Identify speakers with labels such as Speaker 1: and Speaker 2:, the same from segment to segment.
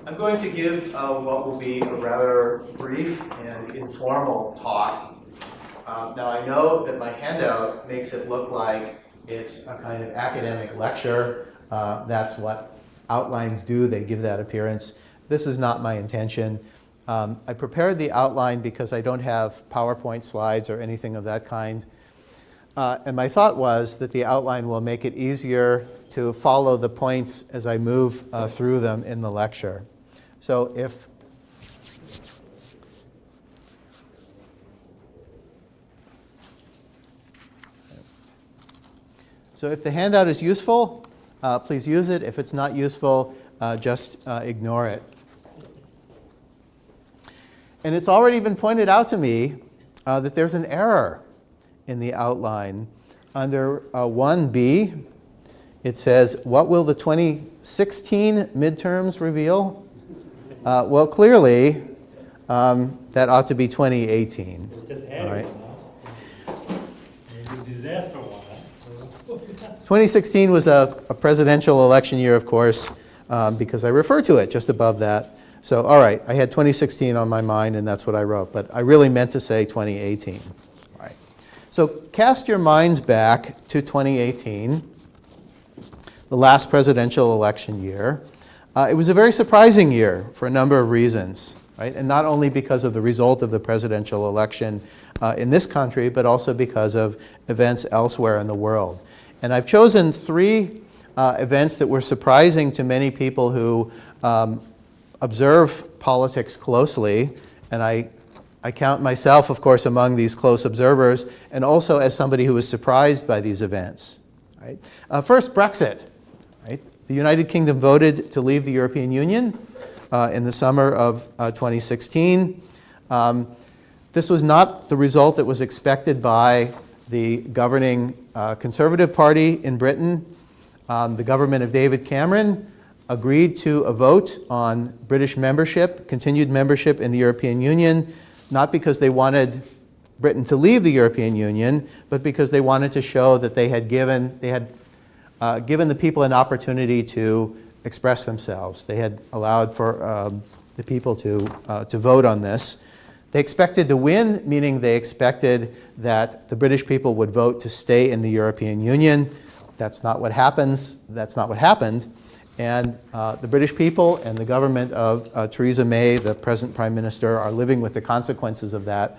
Speaker 1: I'm going to give what will be a rather brief and informal talk. Now I know that my handout makes it look like it's a kind of academic lecture. That's what outlines do, they give that appearance. This is not my intention. I prepared the outline because I don't have PowerPoint slides or anything of that kind. And my thought was that the outline will make it easier to follow the points as I move through them in the lecture. So if the handout is useful, please use it. If it's not useful, just ignore it. And it's already been pointed out to me that there's an error in the outline. Under 1B, it says, what will the 2016 midterms reveal? Well, clearly, that ought to be 2018.
Speaker 2: Just
Speaker 1: all right.
Speaker 2: Maybe a disaster one.
Speaker 1: 2016 was a presidential election year, of course, because I refer to it just above that. So, all right, I had 2016 on my mind, and that's what I wrote. But I really meant to say 2018. All right. So cast your minds back to 2018, the last presidential election year. It was a very surprising year for a number of reasons, right? And not only because of the result of the presidential election in this country, but also because of events elsewhere in the world. And I've chosen three events that were surprising to many people who observe politics closely. And I count myself, of course, among these close observers, and also as somebody who was surprised by these events. Right? First, Brexit. Right? The United Kingdom voted to leave the European Union in the summer of 2016. This was not the result that was expected by the governing Conservative Party in Britain. The government of David Cameron agreed to a vote on British membership, continued membership in the European Union, not because they wanted Britain to leave the European Union, but because they wanted to show that they had given the people an opportunity to express themselves. They had allowed for the people to vote on this. They expected to win, meaning they expected that the British people would vote to stay in the European Union. That's not what happens. That's not what happened. And the British people and the government of Theresa May, the present Prime Minister, are living with the consequences of that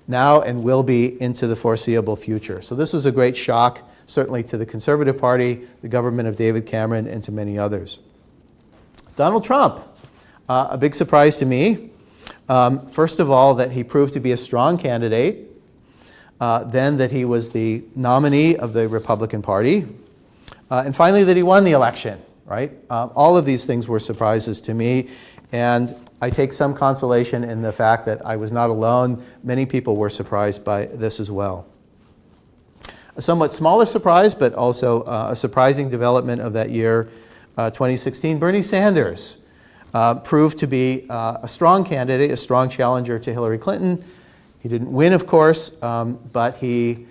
Speaker 1: now and will be into the foreseeable future. So this was a great shock, certainly to the Conservative Party, the government of David Cameron, and to many others. Donald Trump, a big surprise to me. First of all, that he proved to be a strong candidate, then that he was the nominee of the Republican Party, and finally that he won the election, right? All of these things were surprises to me, and I take some consolation in the fact that I was not alone. Many people were surprised by this as well. A somewhat smaller surprise, but also a surprising development of that year, 2016, Bernie Sanders proved to be a strong candidate, a strong challenger to Hillary Clinton. He didn't win, of course, but he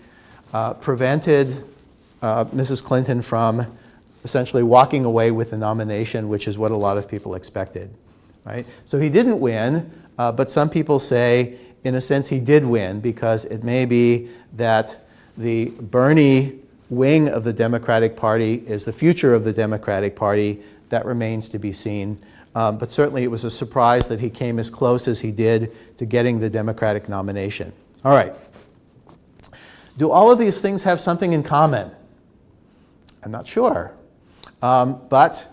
Speaker 1: prevented Mrs. Clinton from essentially walking away with the nomination, which is what a lot of people expected. Right? So he didn't win, but some people say, in a sense, he did win, because it may be that the Bernie wing of the Democratic Party is the future of the Democratic Party. That remains to be seen. But certainly it was a surprise that he came as close as he did to getting the Democratic nomination. All right. Do all of these things have something in common? I'm not sure. But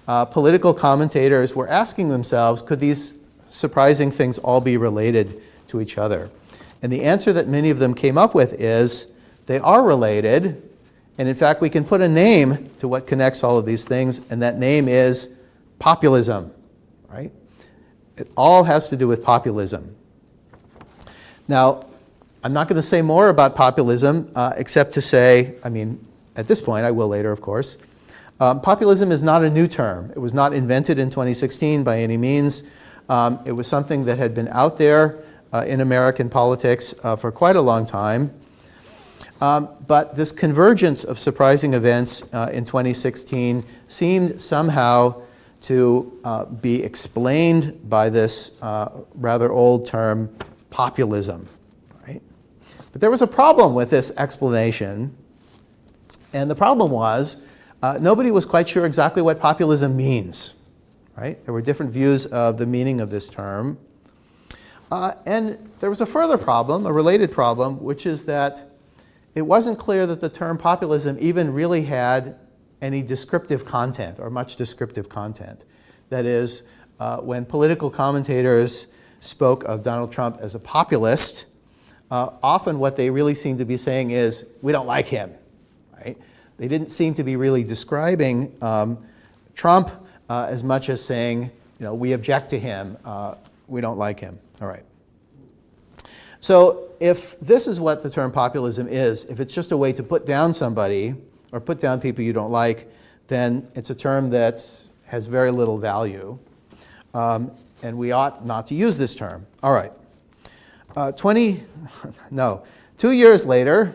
Speaker 1: political commentators were asking themselves, could these surprising things all be related to each other? And the answer that many of them came up with is they are related. And in fact, we can put a name to what connects all of these things, and that name is populism, right? It all has to do with populism. Now, I'm not going to say more about populism, except to say, at this point, I will later, of course. Populism is not a new term. It was not invented in 2016 by any means. It was something that had been out there in American politics for quite a long time. But this convergence of surprising events in 2016 seemed somehow to be explained by this rather old term, populism. Right? But there was a problem with this explanation, and the problem was nobody was quite sure exactly what populism means. Right? There were different views of the meaning of this term. And there was a further problem, a related problem, which is that it wasn't clear that the term populism even really had any descriptive content or much descriptive content. That is, when political commentators spoke of Donald Trump as a populist, often what they really seemed to be saying is, we don't like him. Right? They didn't seem to be really describing Trump as much as saying, we object to him, we don't like him. All right. So if this is what the term populism is, if it's just a way to put down somebody or put down people you don't like, then it's a term that has very little value. And we ought not to use this term. All right. 2 years later,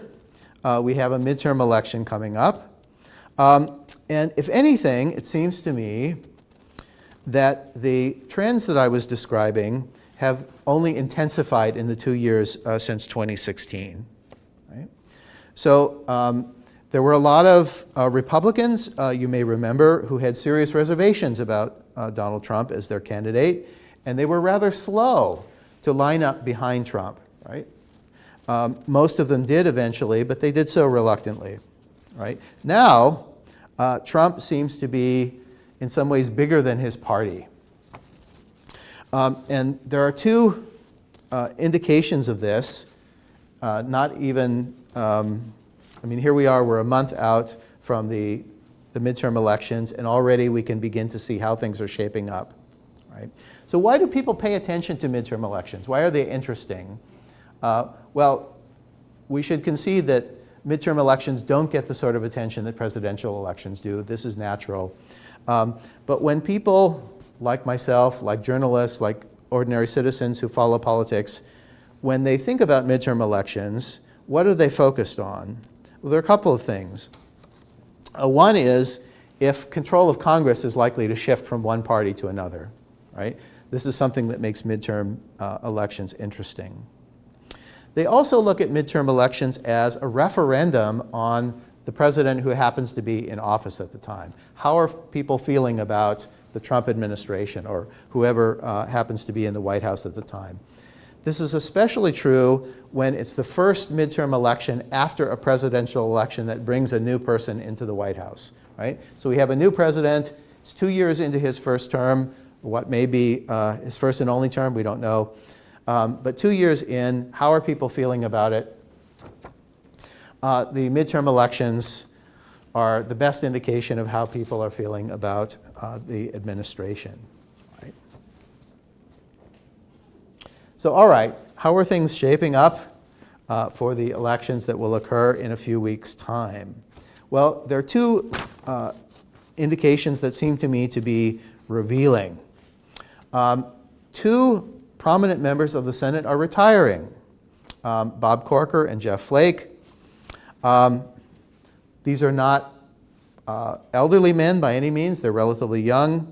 Speaker 1: we have a midterm election coming up. And if anything, it seems to me that the trends that I was describing have only intensified in the 2 years since 2016. Right? So there were a lot of Republicans, you may remember, who had serious reservations about Donald Trump as their candidate, and they were rather slow to line up behind Trump. Right? Most of them did eventually, but they did so reluctantly. Right? Now, Trump seems to be in some ways bigger than his party. And there are two indications of this, not even, here we are, we're a month out from the midterm elections, and already we can begin to see how things are shaping up. Right? So why do people pay attention to midterm elections? Why are they interesting? Well, we should concede that midterm elections don't get the sort of attention that presidential elections do. This is natural. But when people like myself, like journalists, like ordinary citizens who follow politics, when they think about midterm elections, what are they focused on? Well, there are a couple of things. One is if control of Congress is likely to shift from one party to another, right? This is something that makes midterm elections interesting. They also look at midterm elections as a referendum on the president who happens to be in office at the time. How are people feeling about the Trump administration or whoever happens to be in the White House at the time? This is especially true when it's the first midterm election after a presidential election that brings a new person into the White House, right? So we have a new president. It's 2 years into his first term, what may be his first and only term, we don't know. But 2 years in, how are people feeling about it? The midterm elections are the best indication of how people are feeling about the administration. Right? So, all right, how are things shaping up for the elections that will occur in a few weeks' time? Well, there are two indications that seem to me to be revealing. Two prominent members of the Senate are retiring, Bob Corker and Jeff Flake. These are not elderly men by any means. They're relatively young.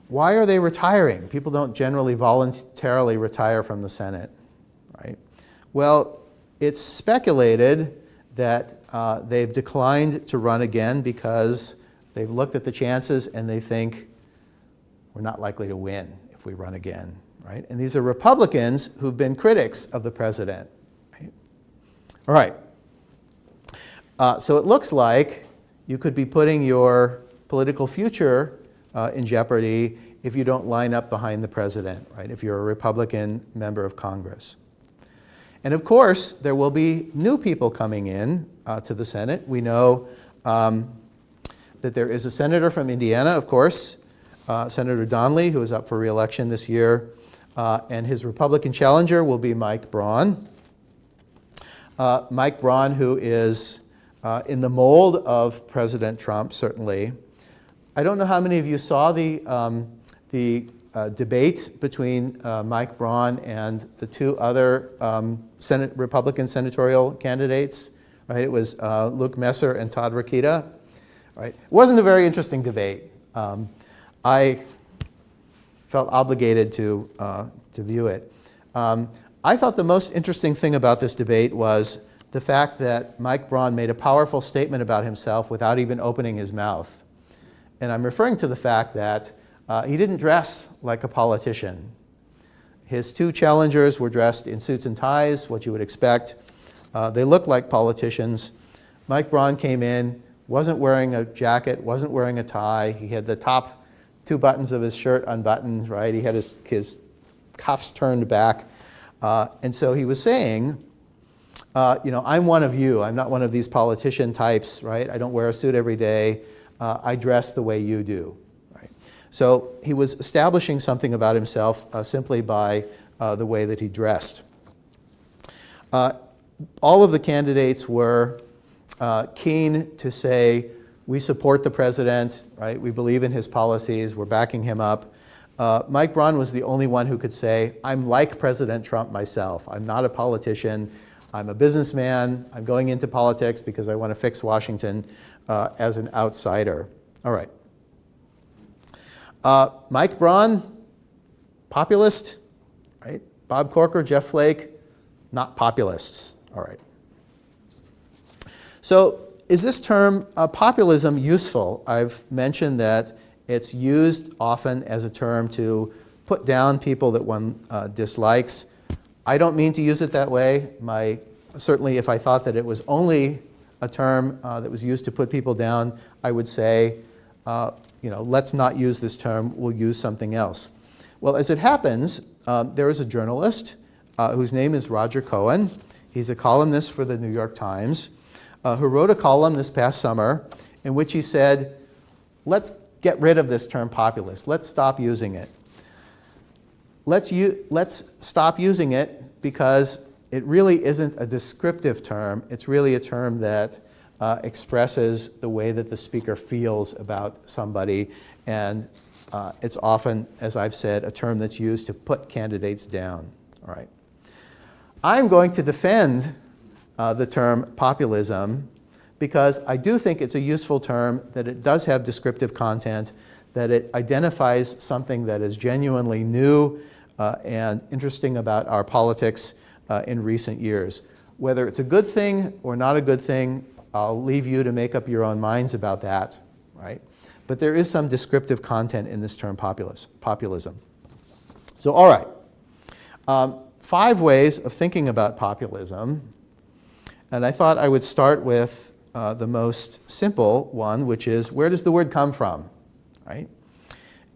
Speaker 1: Why are they retiring? People don't generally voluntarily retire from the Senate, right? Well, it's speculated that they've declined to run again because they've looked at the chances and they think we're not likely to win if we run again, right? And these are Republicans who've been critics of the president. Right? All right. So it looks like you could be putting your political future in jeopardy if you don't line up behind the president, right? If you're a Republican member of Congress. And of course, there will be new people coming in to the Senate. We know that there is a senator from Indiana, of course, Senator Donnelly, who is up for re-election this year, and his Republican challenger will be Mike Braun. Mike Braun, who is in the mold of President Trump, certainly. I don't know how many of you saw the debate between Mike Braun and the two other Republican senatorial candidates. Right? It was Luke Messer and Todd Rokita. Right? It wasn't a very interesting debate. I felt obligated to view it. I thought the most interesting thing about this debate was the fact that Mike Braun made a powerful statement about himself without even opening his mouth. And I'm referring to the fact that he didn't dress like a politician. His two challengers were dressed in suits and ties, what you would expect. They looked like politicians. Mike Braun came in, wasn't wearing a jacket, wasn't wearing a tie. He had the top two buttons of his shirt unbuttoned, right? He had his cuffs turned back. And so he was saying, I'm one of you. I'm not one of these politician types, right? I don't wear a suit every day. I dress the way you do, right? So he was establishing something about himself simply by the way that he dressed. All of the candidates were keen to say, we support the president, right? We believe in his policies. We're backing him up. Mike Braun was the only one who could say, I'm like President Trump myself. I'm not a politician. I'm a businessman. I'm going into politics because I want to fix Washington as an outsider. All right. Mike Braun, populist, right? Bob Corker, Jeff Flake, not populists. All right. So is this term populism useful? I've mentioned that it's used often as a term to put down people that one dislikes. I don't mean to use it that way. Certainly if I thought that it was only a term that was used to put people down, I would say, let's not use this term, we'll use something else. Well, as it happens, there is a journalist whose name is Roger Cohen. He's a columnist for the New York Times, who wrote a column this past summer in which he said, let's get rid of this term populist. Let's stop using it. Let's stop using it because it really isn't a descriptive term. It's really a term that expresses the way that the speaker feels about somebody. And it's often, as I've said, a term that's used to put candidates down. All right. I'm going to defend the term populism because I do think it's a useful term, that it does have descriptive content, that it identifies something that is genuinely new and interesting about our politics in recent years. Whether it's a good thing or not a good thing, I'll leave you to make up your own minds about that, right? But there is some descriptive content in this term populism. So, all right. 5 ways of thinking about populism. And I thought I would start with the most simple one, which is, where does the word come from, right?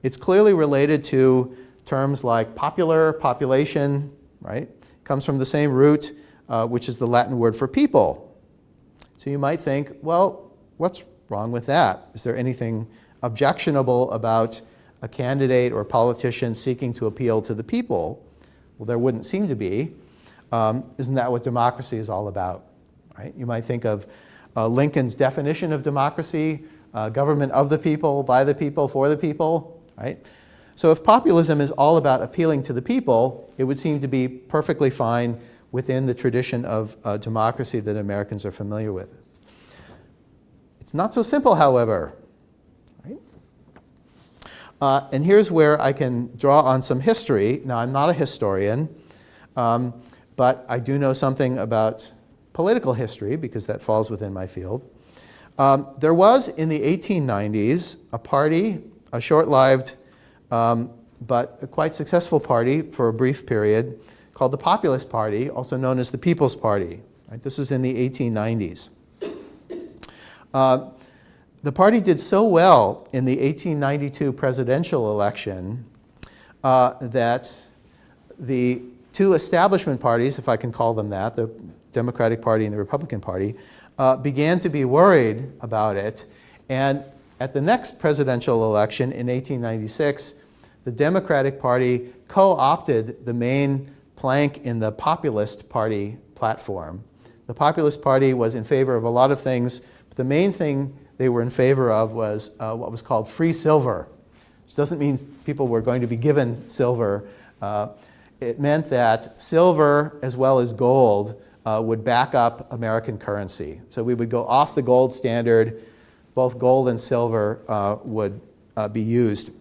Speaker 1: It's clearly related to terms like popular, population, right? It comes from the same root, which is the Latin word for people. So you might think, well, what's wrong with that? Is there anything objectionable about a candidate or a politician seeking to appeal to the people? Well, there wouldn't seem to be. Isn't that what democracy is all about? Right? You might think of Lincoln's definition of democracy, government of the people, by the people, for the people. Right? So if populism is all about appealing to the people, it would seem to be perfectly fine within the tradition of democracy that Americans are familiar with. It's not so simple, however. Right? And here's where I can draw on some history. Now, I'm not a historian, but I do know something about political history because that falls within my field. There was, in the 1890s, a party, a short-lived but a quite successful party for a brief period, called the Populist Party, also known as the People's Party. Right? This is in the 1890s. The party did so well in the 1892 presidential election that the two establishment parties, if I can call them that, the Democratic Party and the Republican Party, began to be worried about it. And at the next presidential election in 1896, the Democratic Party co-opted the main plank in the Populist Party platform. The Populist Party was in favor of a lot of things, but the main thing they were in favor of was what was called free silver, which doesn't mean people were going to be given silver. It meant that silver as well as gold would back up American currency. So we would go off the gold standard. Both gold and silver would be used.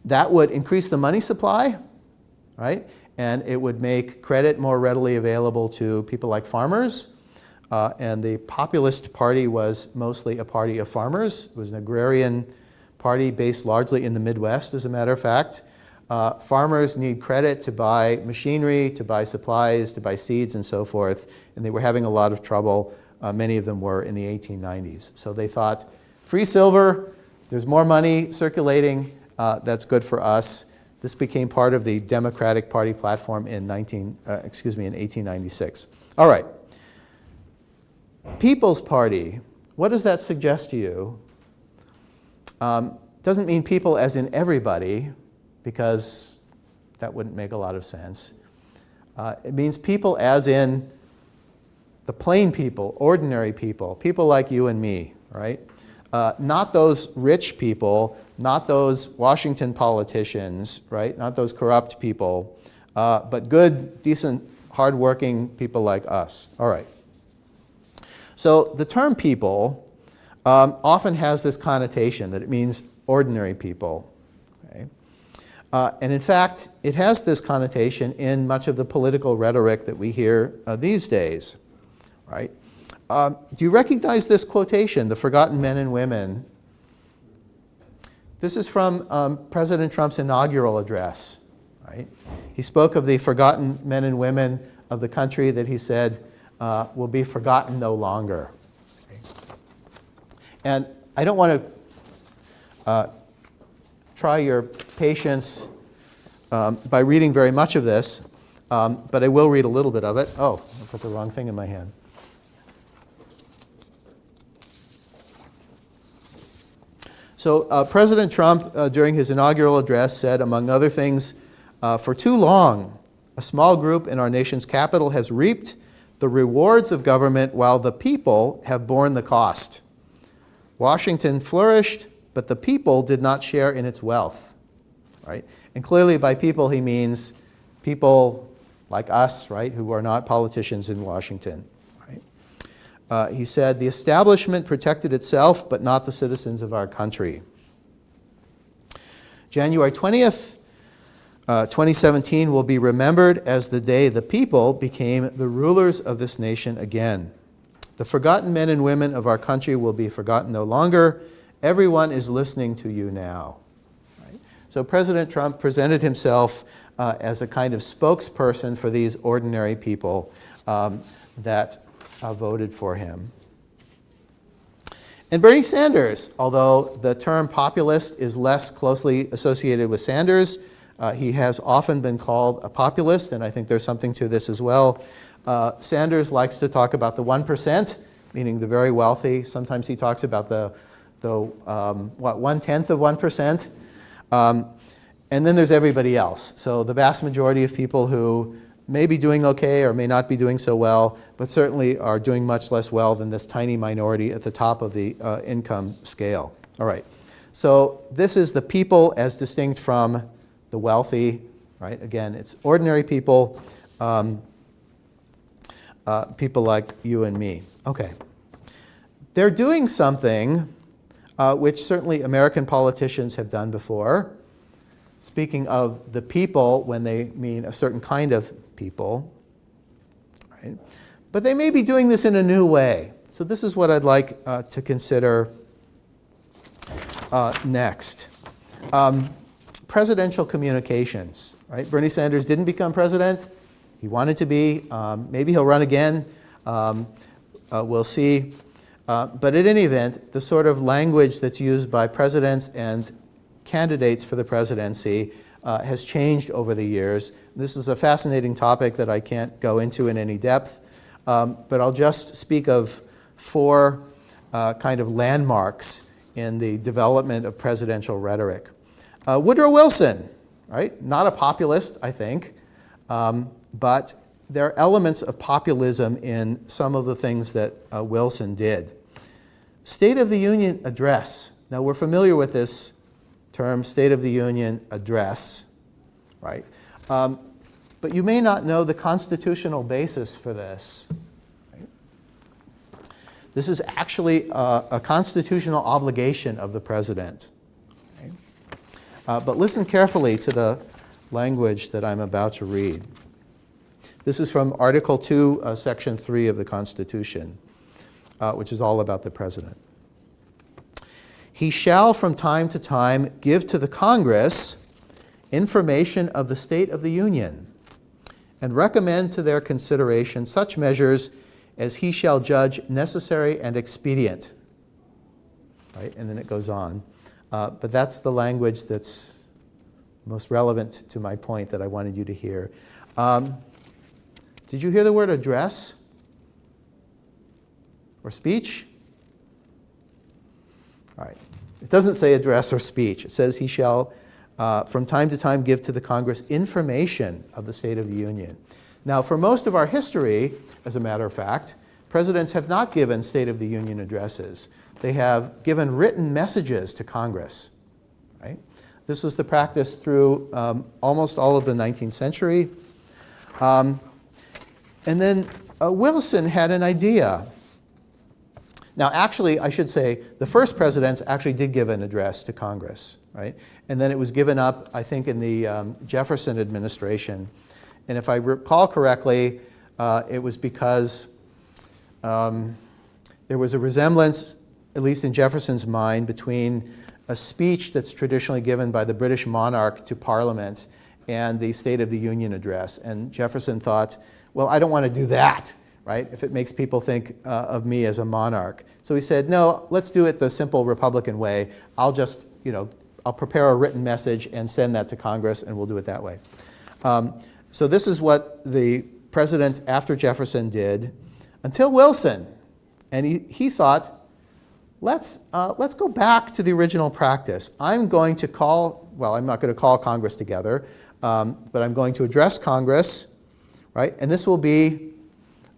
Speaker 1: That would increase the money supply, right? And it would make credit more readily available to people like farmers. And the Populist Party was mostly a party of farmers. It was an agrarian party based largely in the Midwest, as a matter of fact. Farmers need credit to buy machinery, to buy supplies, to buy seeds, and so forth. And they were having a lot of trouble. Many of them were in the 1890s. So they thought, free silver, there's more money circulating, that's good for us. This became part of the Democratic Party platform in 1896. All right. People's Party, what does that suggest to you? Doesn't mean people as in everybody, because that wouldn't make a lot of sense. It means people as in the plain people, ordinary people, people like you and me, right? Not those rich people, not those Washington politicians, right? Not those corrupt people, but good, decent, hardworking people like us. All right. So the term people often has this connotation that it means ordinary people. Okay? And in fact, it has this connotation in much of the political rhetoric that we hear these days. Right? Do you recognize this quotation, the forgotten men and women? This is from President Trump's inaugural address. Right? He spoke of the forgotten men and women of the country that he said will be forgotten no longer. Okay. And I don't want to try your patience by reading very much of this, but I will read a little bit of it. Oh, I put the wrong thing in my hand. So President Trump, during his inaugural address, said, among other things, for too long, a small group in our nation's capital has reaped the rewards of government while the people have borne the cost. Washington flourished, but the people did not share in its wealth. Right? And clearly by people he means people like us, right, who are not politicians in Washington. Right? He said, the establishment protected itself, but not the citizens of our country. January 20th, 2017 will be remembered as the day the people became the rulers of this nation again. The forgotten men and women of our country will be forgotten no longer. Everyone is listening to you now. Right? So President Trump presented himself as a kind of spokesperson for these ordinary people that voted for him. And Bernie Sanders, although the term populist is less closely associated with Sanders, he has often been called a populist, and I think there's something to this as well. Sanders likes to talk about the 1%, meaning the very wealthy. Sometimes he talks about the 1/10 of 1%. And then there's everybody else. So the vast majority of people who may be doing okay or may not be doing so well, but certainly are doing much less well than this tiny minority at the top of the income scale. All right. So this is the people as distinct from the wealthy, right? Again, it's ordinary people, people like you and me. Okay. They're doing something which certainly American politicians have done before. Speaking of the people when they mean a certain kind of people, right? But they may be doing this in a new way. So this is what I'd like to consider next. Presidential communications, right? Bernie Sanders didn't become president. He wanted to be. Maybe he'll run again. We'll see. But at any event, the sort of language that's used by presidents and candidates for the presidency has changed over the years. This is a fascinating topic that I can't go into in any depth, but I'll just speak of four kind of landmarks in the development of presidential rhetoric. Woodrow Wilson, right? Not a populist, I think, but there are elements of populism in some of the things that Wilson did. State of the Union address. Now, we're familiar with this term, State of the Union address, right? But you may not know the constitutional basis for this. Right? This is actually a constitutional obligation of the president. But listen carefully to the language that I'm about to read. This is from Article 2, Section 3 of the Constitution, which is all about the president. He shall from time to time give to the Congress information of the state of the Union and recommend to their consideration such measures as he shall judge necessary and expedient. Right? And then it goes on. But that's the language that's most relevant to my point that I wanted you to hear. Did you hear the word address or speech? All right. It doesn't say address or speech. It says he shall from time to time give to the Congress information of the State of the Union. Now, for most of our history, as a matter of fact, presidents have not given State of the Union addresses. They have given written messages to Congress. Right? This was the practice through almost all of the 19th century. And then Wilson had an idea. Now, actually, I should say, the first presidents actually did give an address to Congress, right? And then it was given up, I think, in the Jefferson administration. And if I recall correctly, it was because there was a resemblance, at least in Jefferson's mind, between a speech that's traditionally given by the British monarch to Parliament and the State of the Union address. And Jefferson thought, well, I don't want to do that, right, if it makes people think of me as a monarch. So he said, no, let's do it the simple Republican way. I'll just, I'll prepare a written message and send that to Congress, and we'll do it that way. So this is what the presidents after Jefferson did until Wilson. And he thought, let's go back to the original practice. I'm going to call, well, I'm not going to call Congress together, but I'm going to address Congress, right? And this will be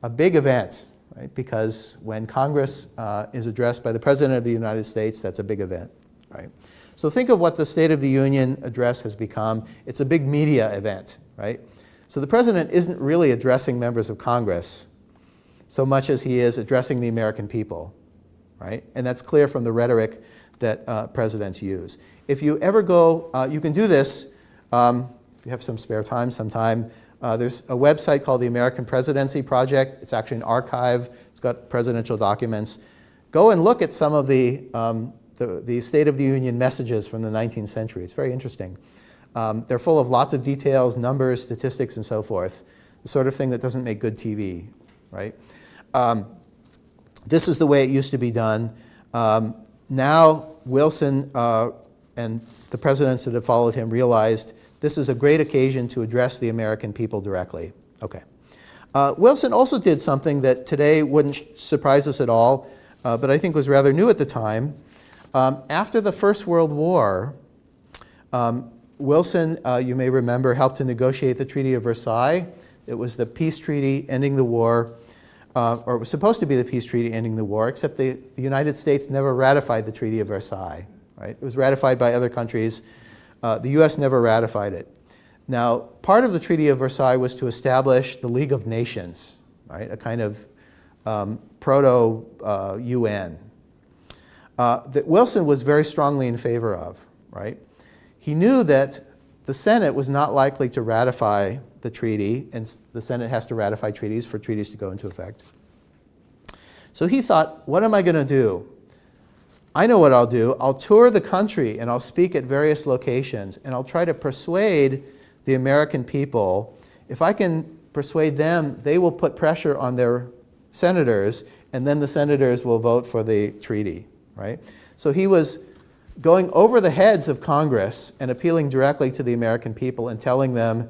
Speaker 1: a big event, right? Because when Congress is addressed by the President of the United States, that's a big event, right? So think of what the State of the Union address has become. It's a big media event, right? So the President isn't really addressing members of Congress so much as he is addressing the American people, right? And that's clear from the rhetoric that presidents use. If you ever go, you can do this, if you have some spare time sometime. There's a website called the American Presidency Project. It's actually an archive. It's got presidential documents. Go and look at some of the State of the Union messages from the 19th century. It's very interesting. They're full of lots of details, numbers, statistics, and so forth. The sort of thing that doesn't make good TV, right? This is the way it used to be done. Now Wilson and the presidents that have followed him realized this is a great occasion to address the American people directly. Okay. Wilson also did something that today wouldn't surprise us at all, but I think was rather new at the time. After the First World War, Wilson, you may remember, helped to negotiate the Treaty of Versailles. It was the peace treaty ending the war, or it was supposed to be the peace treaty ending the war, except the United States never ratified the Treaty of Versailles. Right? It was ratified by other countries. The U.S. never ratified it. Now, part of the Treaty of Versailles was to establish the League of Nations, right? A kind of proto-UN that Wilson was very strongly in favor of, right? He knew that the Senate was not likely to ratify the treaty, and the Senate has to ratify treaties for treaties to go into effect. So he thought, what am I going to do? I know what I'll do. I'll tour the country and I'll speak at various locations and I'll try to persuade the American people. If I can persuade them, they will put pressure on their senators and then the senators will vote for the treaty, right? So he was going over the heads of Congress and appealing directly to the American people and telling them,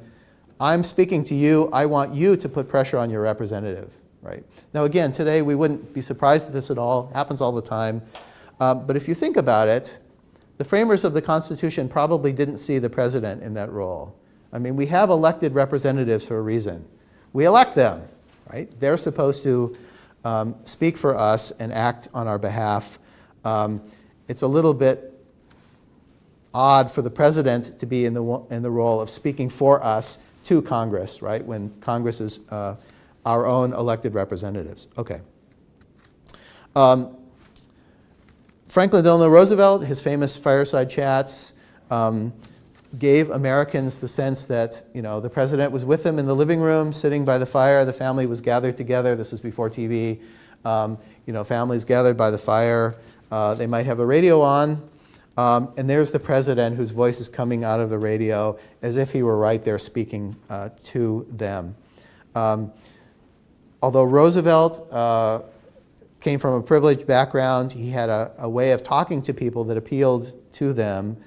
Speaker 1: I'm speaking to you, I want you to put pressure on your representative, right? Now again, today we wouldn't be surprised at this at all. It happens all the time. But if you think about it, the framers of the Constitution probably didn't see the president in that role. I mean, we have elected representatives for a reason. We elect them, right? They're supposed to speak for us and act on our behalf. It's a little bit odd for the president to be in the role of speaking for us to Congress, right? When Congress is our own elected representatives. Okay. Franklin Delano Roosevelt, his famous fireside chats, gave Americans the sense that, you know, the president was with them in the living room, sitting by the fire. The family was gathered together. This is before TV. You know, families gathered by the fire. They might have the radio on. And there's the president whose voice is coming out of the radio as if he were right there speaking to them. Although Roosevelt came from a privileged background, he had a way of talking to people that appealed to them.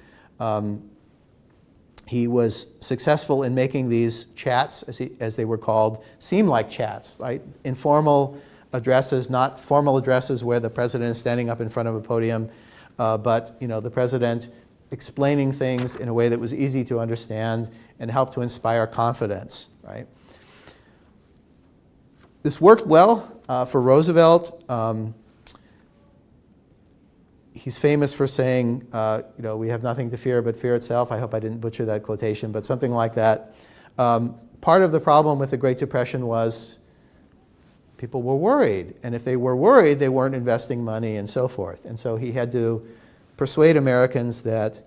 Speaker 1: He was successful in making these chats, as they were called, seem like chats, right? Informal addresses, not formal addresses where the president is standing up in front of a podium, but, you know, the president explaining things in a way that was easy to understand and helped to inspire confidence, right? This worked well for Roosevelt. He's famous for saying, you know, we have nothing to fear but fear itself. I hope I didn't butcher that quotation, but something like that. Part of the problem with the Great Depression was people were worried. And if they were worried, they weren't investing money and so forth. And so he had to persuade Americans that,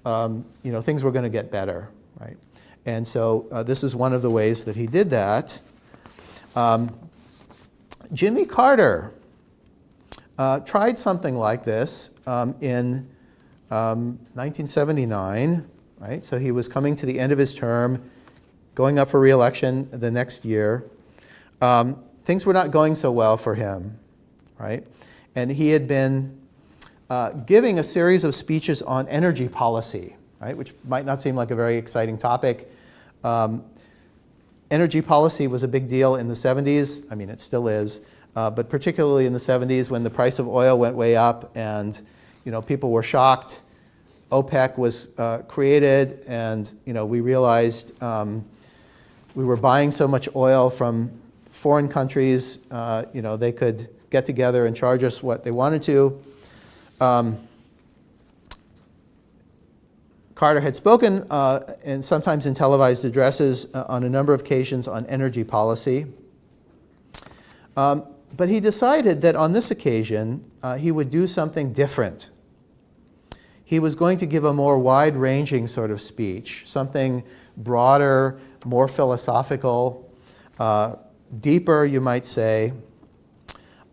Speaker 1: you know, things were going to get better, right? And so this is one of the ways that he did that. Jimmy Carter tried something like this in 1979, right? So he was coming to the end of his term, going up for re-election the next year. Things were not going so well for him, right? And he had been giving a series of speeches on energy policy, right? Which might not seem like a very exciting topic. Energy policy was a big deal in the 70s. I mean, it still is. But particularly in the 70s when the price of oil went way up and, you know, people were shocked. OPEC was created and, you know, we realized we were buying so much oil from foreign countries, you know, they could get together and charge us what they wanted to. Carter had spoken, and sometimes in televised addresses, on a number of occasions on energy policy. But he decided that on this occasion, he would do something different. He was going to give a more wide-ranging sort of speech, something broader, more philosophical, deeper, you might say.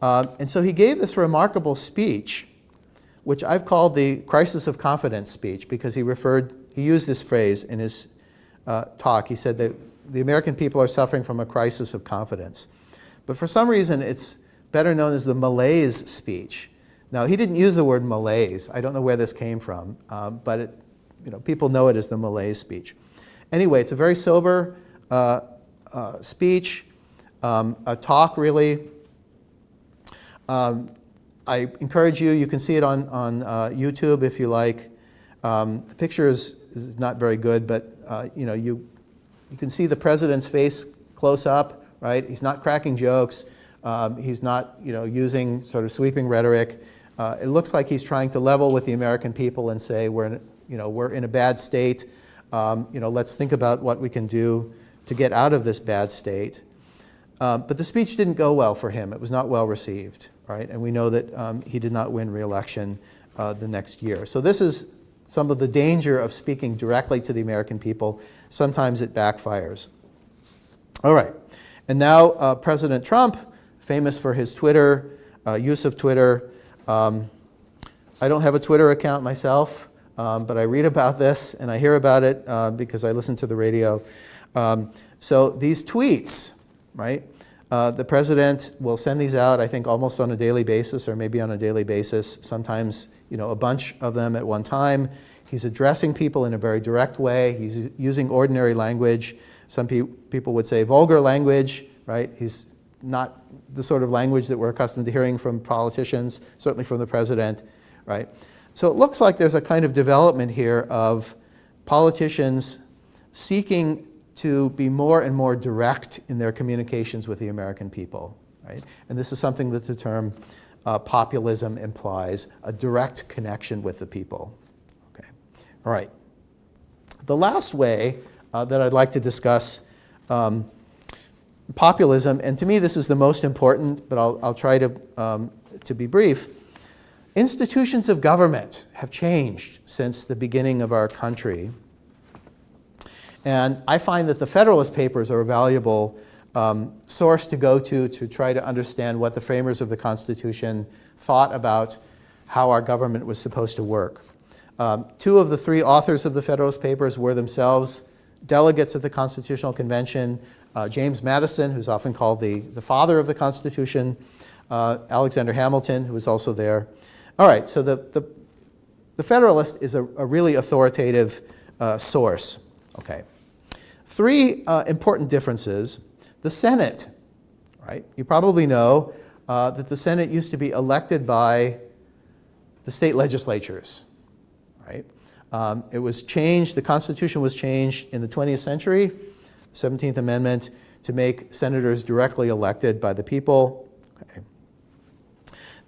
Speaker 1: And so he gave this remarkable speech, which I've called the crisis of confidence speech, because he used this phrase in his talk. He said that the American people are suffering from a crisis of confidence. But for some reason, it's better known as the malaise speech. Now, he didn't use the word malaise. I don't know where this came from, but it, you know, people know it as the malaise speech. Anyway, it's a very sober speech, a talk, really. I encourage you, you can see it on YouTube if you like. The picture is not very good, but you know, you can see the president's face close up. Right? He's not cracking jokes. He's not, you know, using sort of sweeping rhetoric. It looks like he's trying to level with the American people and say we're in a bad state. You know, let's think about what we can do to get out of this bad state. But the speech didn't go well for him. It was not well received, right? And we know that he did not win re-election the next year. So this is some of the danger of speaking directly to the American people. Sometimes it backfires. All right. And now President Trump, famous for his Twitter, use of Twitter. I don't have a Twitter account myself, but I read about this and I hear about it because I listen to the radio. So these tweets, right? The president will send these out, I think, almost on a daily basis or maybe on a daily basis, sometimes, you know, a bunch of them at one time. He's addressing people in a very direct way. He's using ordinary language. Some people would say vulgar language, right? He's not the sort of language that we're accustomed to hearing from politicians, certainly from the president, right? So it looks like there's a kind of development here of politicians seeking to be more and more direct in their communications with the American people, right? And this is something that the term populism implies, a direct connection with the people. Okay, all right. The last way that I'd like to discuss populism, and to me this is the most important, but I'll try to be brief, Institutions of government have changed since the beginning of our country. And I find that the Federalist Papers are a valuable source to go to try to understand what the framers of the Constitution thought about how our government was supposed to work. Two of the three authors of the Federalist Papers were themselves delegates at the Constitutional Convention. James Madison, who's often called the father of the Constitution, Alexander Hamilton, who was also there. All right, so the Federalist is a really authoritative source. Okay. Three important differences. The Senate, right? You probably know that the Senate used to be elected by the state legislatures, right? It was changed, the Constitution was changed in the 20th century, 17th Amendment, to make senators directly elected by the people. Okay.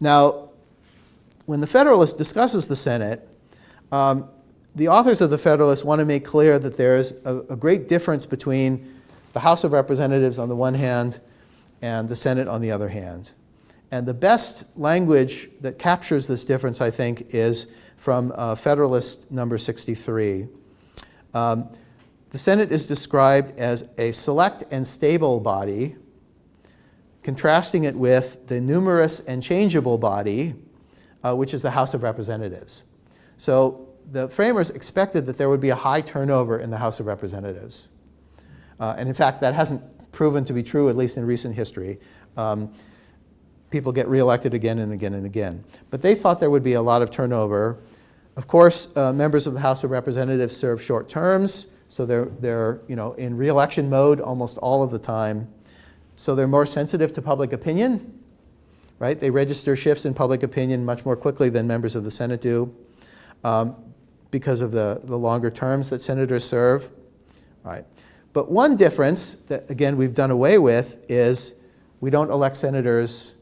Speaker 1: Now, when the Federalist discusses the Senate, the authors of the Federalist want to make clear that there's a great difference between the House of Representatives on the one hand and the Senate on the other hand. And the best language that captures this difference, I think, is from Federalist number 63. The Senate is described as a select and stable body, contrasting it with the numerous and changeable body, which is the House of Representatives. So the framers expected that there would be a high turnover in the House of Representatives. And in fact, that hasn't proven to be true, at least in recent history. People get reelected again and again and again. But they thought there would be a lot of turnover. Of course, members of the House of Representatives serve short terms, so they're in reelection mode almost all of the time. So they're more sensitive to public opinion, right? They register shifts in public opinion much more quickly than members of the Senate do because of the longer terms that senators serve, right? But one difference that, again, we've done away with is we don't elect senators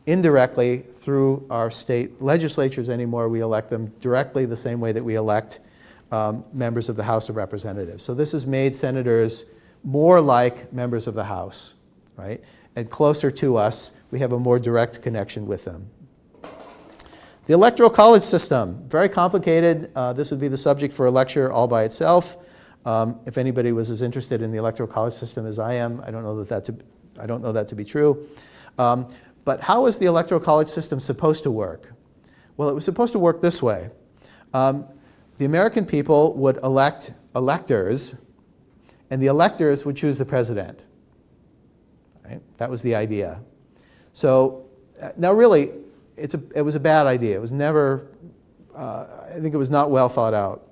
Speaker 1: indirectly through our state legislatures anymore. We elect them directly the same way that we elect members of the House of Representatives. So this has made senators more like members of the House, right? And closer to us, we have a more direct connection with them. The Electoral College system, very complicated. This would be the subject for a lecture all by itself. If anybody was as interested in the Electoral College system as I am, I don't know that to be true. But how is the Electoral College system supposed to work? Well, it was supposed to work this way. The American people would elect electors, and the electors would choose the president. Right? That was the idea. So now really, it was a bad idea. It was never, I think it was not well thought out.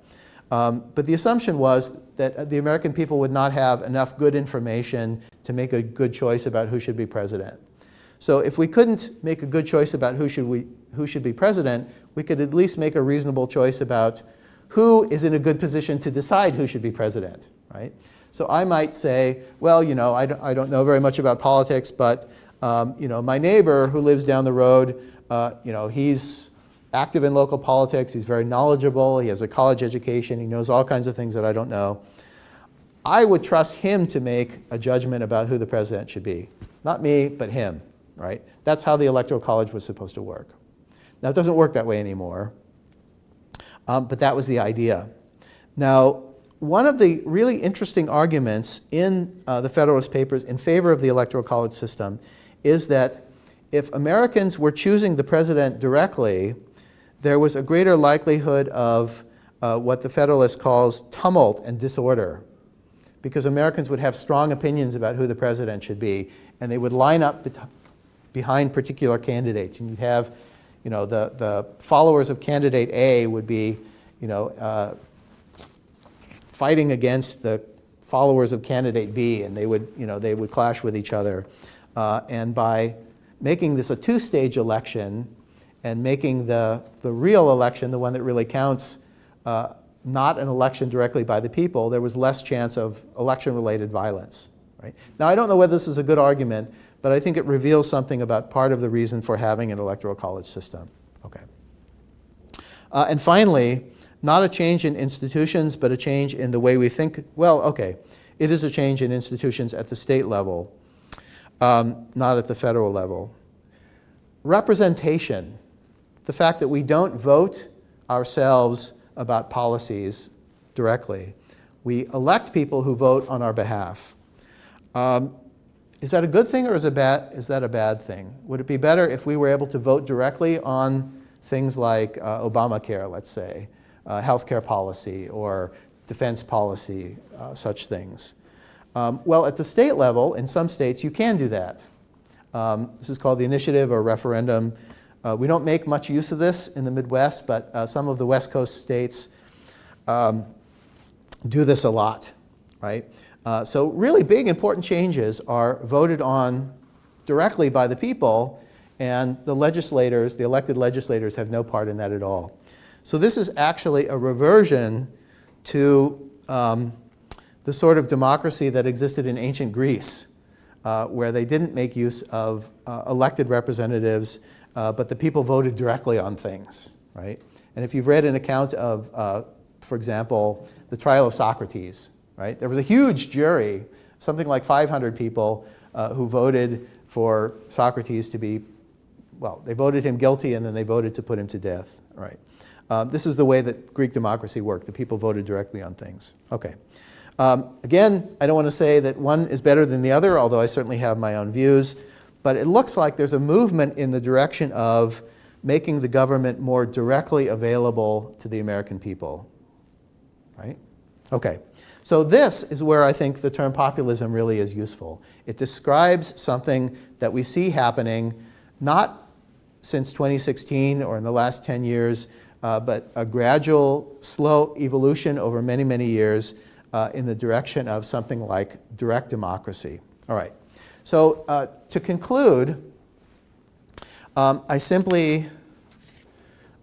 Speaker 1: But the assumption was that the American people would not have enough good information to make a good choice about who should be president. So if we couldn't make a good choice about who should be president, we could at least make a reasonable choice about who is in a good position to decide who should be president, right? So I might say, well, I don't know very much about politics, but my neighbor who lives down the road, he's active in local politics, he's very knowledgeable, he has a college education, he knows all kinds of things that I don't know. I would trust him to make a judgment about who the president should be. Not me, but him, right? That's how the Electoral College was supposed to work. Now, it doesn't work that way anymore, but that was the idea. Now, one of the really interesting arguments in the Federalist Papers in favor of the Electoral College system is that if Americans were choosing the president directly, there was a greater likelihood of what the Federalist calls tumult and disorder, because Americans would have strong opinions about who the president should be, and they would line up behind particular candidates. And you'd have, the followers of candidate A would be, fighting against the followers of candidate B, and they would clash with each other. And by making this a two-stage election and making the real election, the one that really counts, not an election directly by the people, there was less chance of election-related violence. Right? Now, I don't know whether this is a good argument, but I think it reveals something about part of the reason for having an electoral college system. Okay. And finally, not a change in institutions, but a change in the way we think. Well, okay, it is a change in institutions at the state level, not at the federal level. Representation. the fact that we don't vote ourselves about policies directly. We elect people who vote on our behalf. Is that a good thing or is that a bad thing? Would it be better if we were able to vote directly on things like Obamacare, let's say, healthcare policy or defense policy, such things? Well, at the state level, in some states, you can do that. This is called the initiative or referendum. We don't make much use of this in the Midwest, but some of the West Coast states do this a lot, right? So really big, important changes are voted on directly by the people, and the legislators, the elected legislators, have no part in that at all. So this is actually a reversion to the sort of democracy that existed in ancient Greece, where they didn't make use of elected representatives, but the people voted directly on things, right? And if you've read an account of, for example, the trial of Socrates, right? There was a huge jury, something like 500 people who voted for Socrates to be, well, they voted him guilty and then they voted to put him to death, right? This is the way that Greek democracy worked. The people voted directly on things. Okay. Again, I don't want to say that one is better than the other, although I certainly have my own views, but it looks like there's a movement in the direction of making the government more directly available to the American people, right? Okay. So this is where I think the term populism really is useful. It describes something that we see happening not since 2016 or in the last 10 years, but a gradual, slow evolution over many, many years in the direction of something like direct democracy. All right. So to conclude, I simply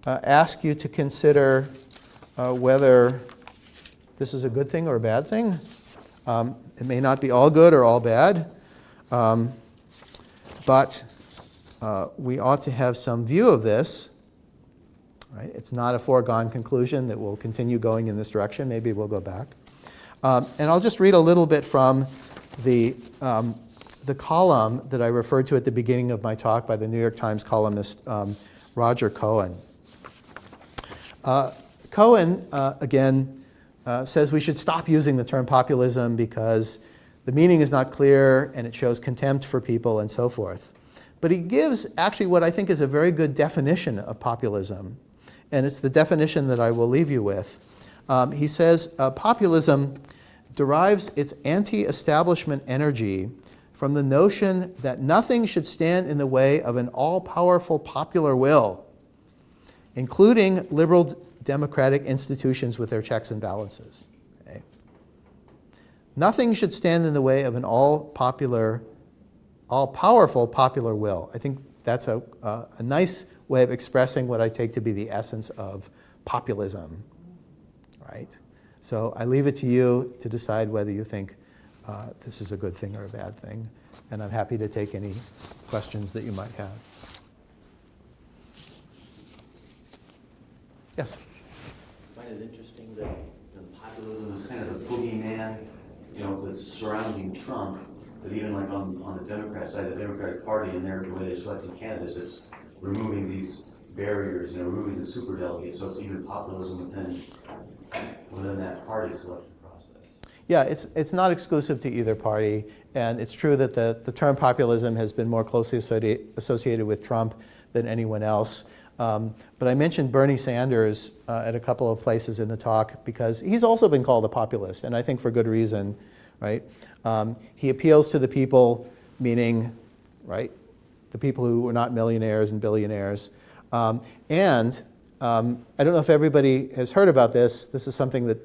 Speaker 1: ask you to consider whether this is a good thing or a bad thing. It may not be all good or all bad, but we ought to have some view of this. Right? It's not a foregone conclusion that we'll continue going in this direction. Maybe we'll go back. And I'll just read a little bit from the column that I referred to at the beginning of my talk by the New York Times columnist Roger Cohen. Cohen, again, says we should stop using the term populism because the meaning is not clear and it shows contempt for people and so forth. But he gives actually what I think is a very good definition of populism, and it's the definition that I will leave you with. He says populism derives its anti-establishment energy from the notion that nothing should stand in the way of an all-powerful popular will, including liberal democratic institutions with their checks and balances. Okay? Nothing should stand in the way of an all-powerful popular will. I think that's a nice way of expressing what I take to be the essence of populism. Right? So I leave it to you to decide whether you think this is a good thing or a bad thing. And I'm happy to take any questions that you might have. Yes?
Speaker 2: I find it interesting that populism is kind of a boogeyman, that's surrounding Trump, but even like on the Democrat side, the Democratic Party, and the way they're selecting candidates, it's removing these barriers, removing the superdelegates, so it's even populism within that party selection process.
Speaker 1: Yeah, it's not exclusive to either party, and it's true that the term populism has been more closely associated with Trump than anyone else. But I mentioned Bernie Sanders at a couple of places in the talk because he's also been called a populist, and I think for good reason, right? He appeals to the people, meaning, right, the people who are not millionaires and billionaires. I don't know if everybody has heard about this. This is something that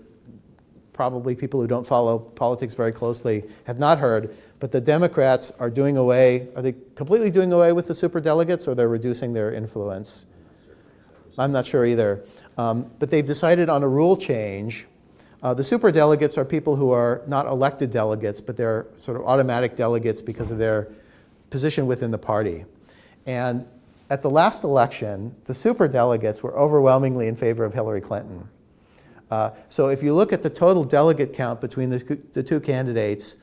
Speaker 1: probably people who don't follow politics very closely have not heard, but the Democrats are they completely doing away with the superdelegates, or they're reducing their influence? I'm not sure either. But they've decided on a rule change. The superdelegates are people who are not elected delegates, but they're sort of automatic delegates because of their position within the party. And at the last election, the superdelegates were overwhelmingly in favor of Hillary Clinton. So if you look at the total delegate count between the two candidates,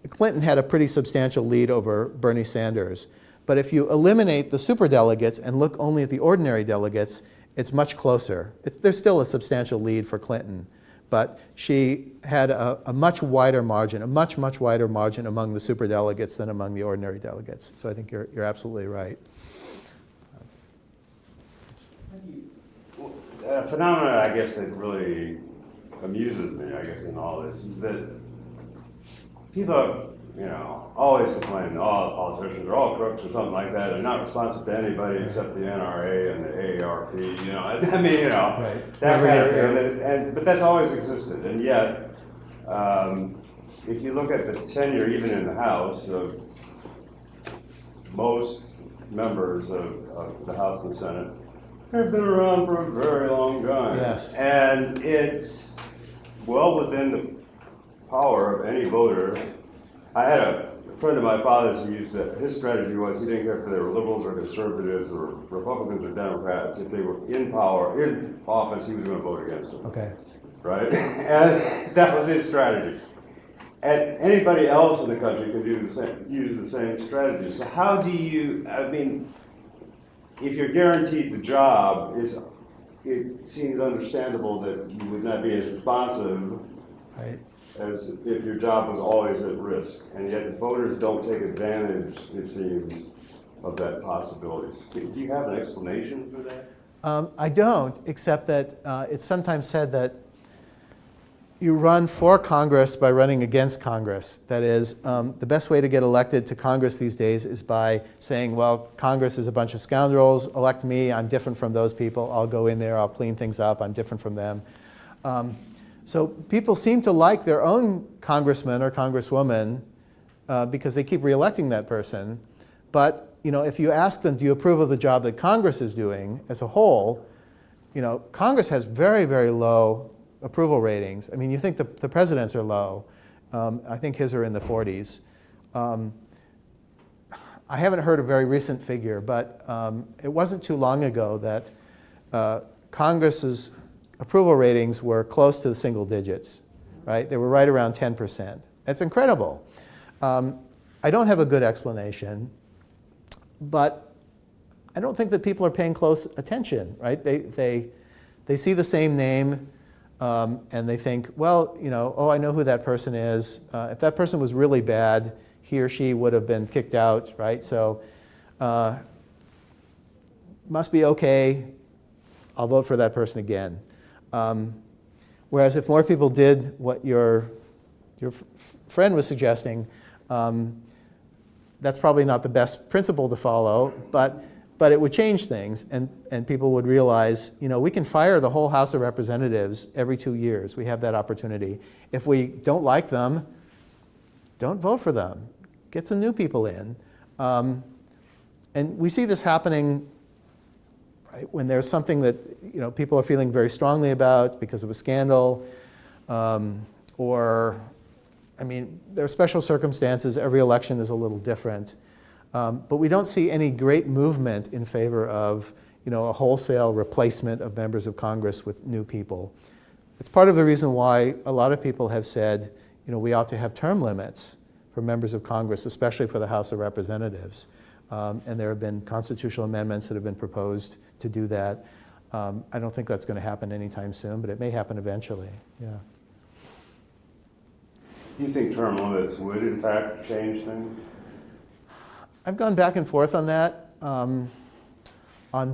Speaker 1: Clinton had a pretty substantial lead over Bernie Sanders. But if you eliminate the superdelegates and look only at the ordinary delegates, it's much closer. There's still a substantial lead for Clinton, but she had a much wider margin, a much wider margin among the superdelegates than among the ordinary delegates. So I think you're absolutely right.
Speaker 3: A phenomenon, I guess, that really amuses me, I guess, in all this is that people, always complain, all politicians are all crooks or something like that. They're not responsive to anybody except the NRA and the AARP,
Speaker 1: Right.
Speaker 3: that kind of thing. But that's always existed. And yet, if you look at the tenure, even in the House, of most members of the House and Senate, have been around for a very long time.
Speaker 1: Yes.
Speaker 3: And it's well within the power of any voter. I had a friend of my father's who used to, his strategy was he didn't care if they were liberals or conservatives or Republicans or Democrats. If they were in power, in office, he was going to vote against them.
Speaker 1: Okay.
Speaker 3: Right? And that was his strategy. And anybody else in the country can do the same, use the same strategy. So how do you, if you're guaranteed the job, it seems understandable that you would not be as responsive
Speaker 1: Right.
Speaker 3: as if your job was always at risk. And yet the voters don't take advantage, it seems, of that possibility. Do you have an explanation for that?
Speaker 1: I don't, except that it's sometimes said that you run for Congress by running against Congress. That is, the best way to get elected to Congress these days is by saying, well, Congress is a bunch of scoundrels, elect me, I'm different from those people, I'll go in there, I'll clean things up, I'm different from them. So people seem to like their own congressman or congresswoman because they keep reelecting that person. But if you ask them, do you approve of the job that Congress is doing as a whole, Congress has very, very low approval ratings. I mean, you think the president's are low. I think his are in the 40s. I haven't heard a very recent figure, but it wasn't too long ago that Congress's approval ratings were close to the single digits, right? They were right around 10%. That's incredible. I don't have a good explanation, but I don't think that people are paying close attention, right? They see the same name, and they think, well, oh, I know who that person is. If that person was really bad, he or she would have been kicked out, right? So must be okay. I'll vote for that person again. Whereas if more people did what your friend was suggesting, that's probably not the best principle to follow, but it would change things, and people would realize, we can fire the whole House of Representatives every 2 years. We have that opportunity. If we don't like them, don't vote for them. Get some new people in. And we see this happening, right, when there's something that people are feeling very strongly about because of a scandal, or, there are special circumstances. Every election is a little different. But we don't see any great movement in favor of a wholesale replacement of members of Congress with new people. It's part of the reason why a lot of people have said we ought to have term limits for members of Congress, especially for the House of Representatives. And there have been constitutional amendments that have been proposed to do that. I don't think that's going to happen anytime soon, but it may happen eventually. Yeah.
Speaker 3: Do you think term limits would, in fact, change things?
Speaker 1: I've gone back and forth on that. On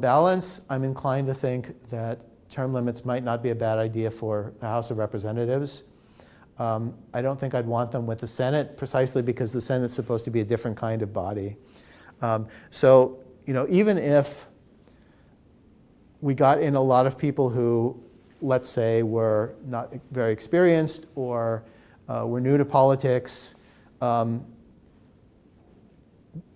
Speaker 1: balance, I'm inclined to think that term limits might not be a bad idea for the House of Representatives. I don't think I'd want them with the Senate, precisely because the Senate's supposed to be a different kind of body. So, even if we got in a lot of people who, let's say, were not very experienced or were new to politics,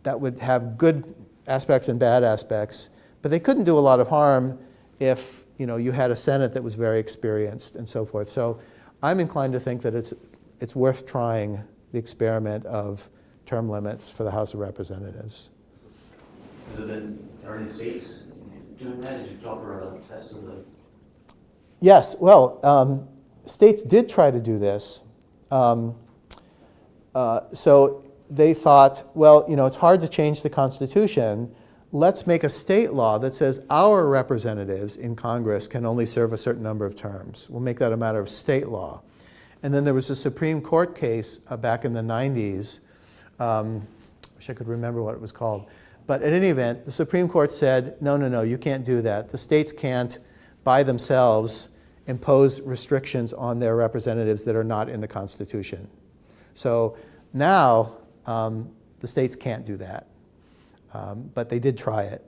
Speaker 1: that would have good aspects and bad aspects, but they couldn't do a lot of harm if you had a Senate that was very experienced and so forth. So I'm inclined to think that it's worth trying the experiment of term limits for the House of Representatives.
Speaker 2: Are any states doing that? Did you offer a test of the?
Speaker 1: Yes, well, states did try to do this. So they thought, well, it's hard to change the Constitution. Let's make a state law that says our representatives in Congress can only serve a certain number of terms. We'll make that a matter of state law. And then there was a Supreme Court case back in the 90s. Wish I could remember what it was called. But in any event, the Supreme Court said, no, you can't do that. The states can't, by themselves, impose restrictions on their representatives that are not in the Constitution. So now the states can't do that. But they did try it.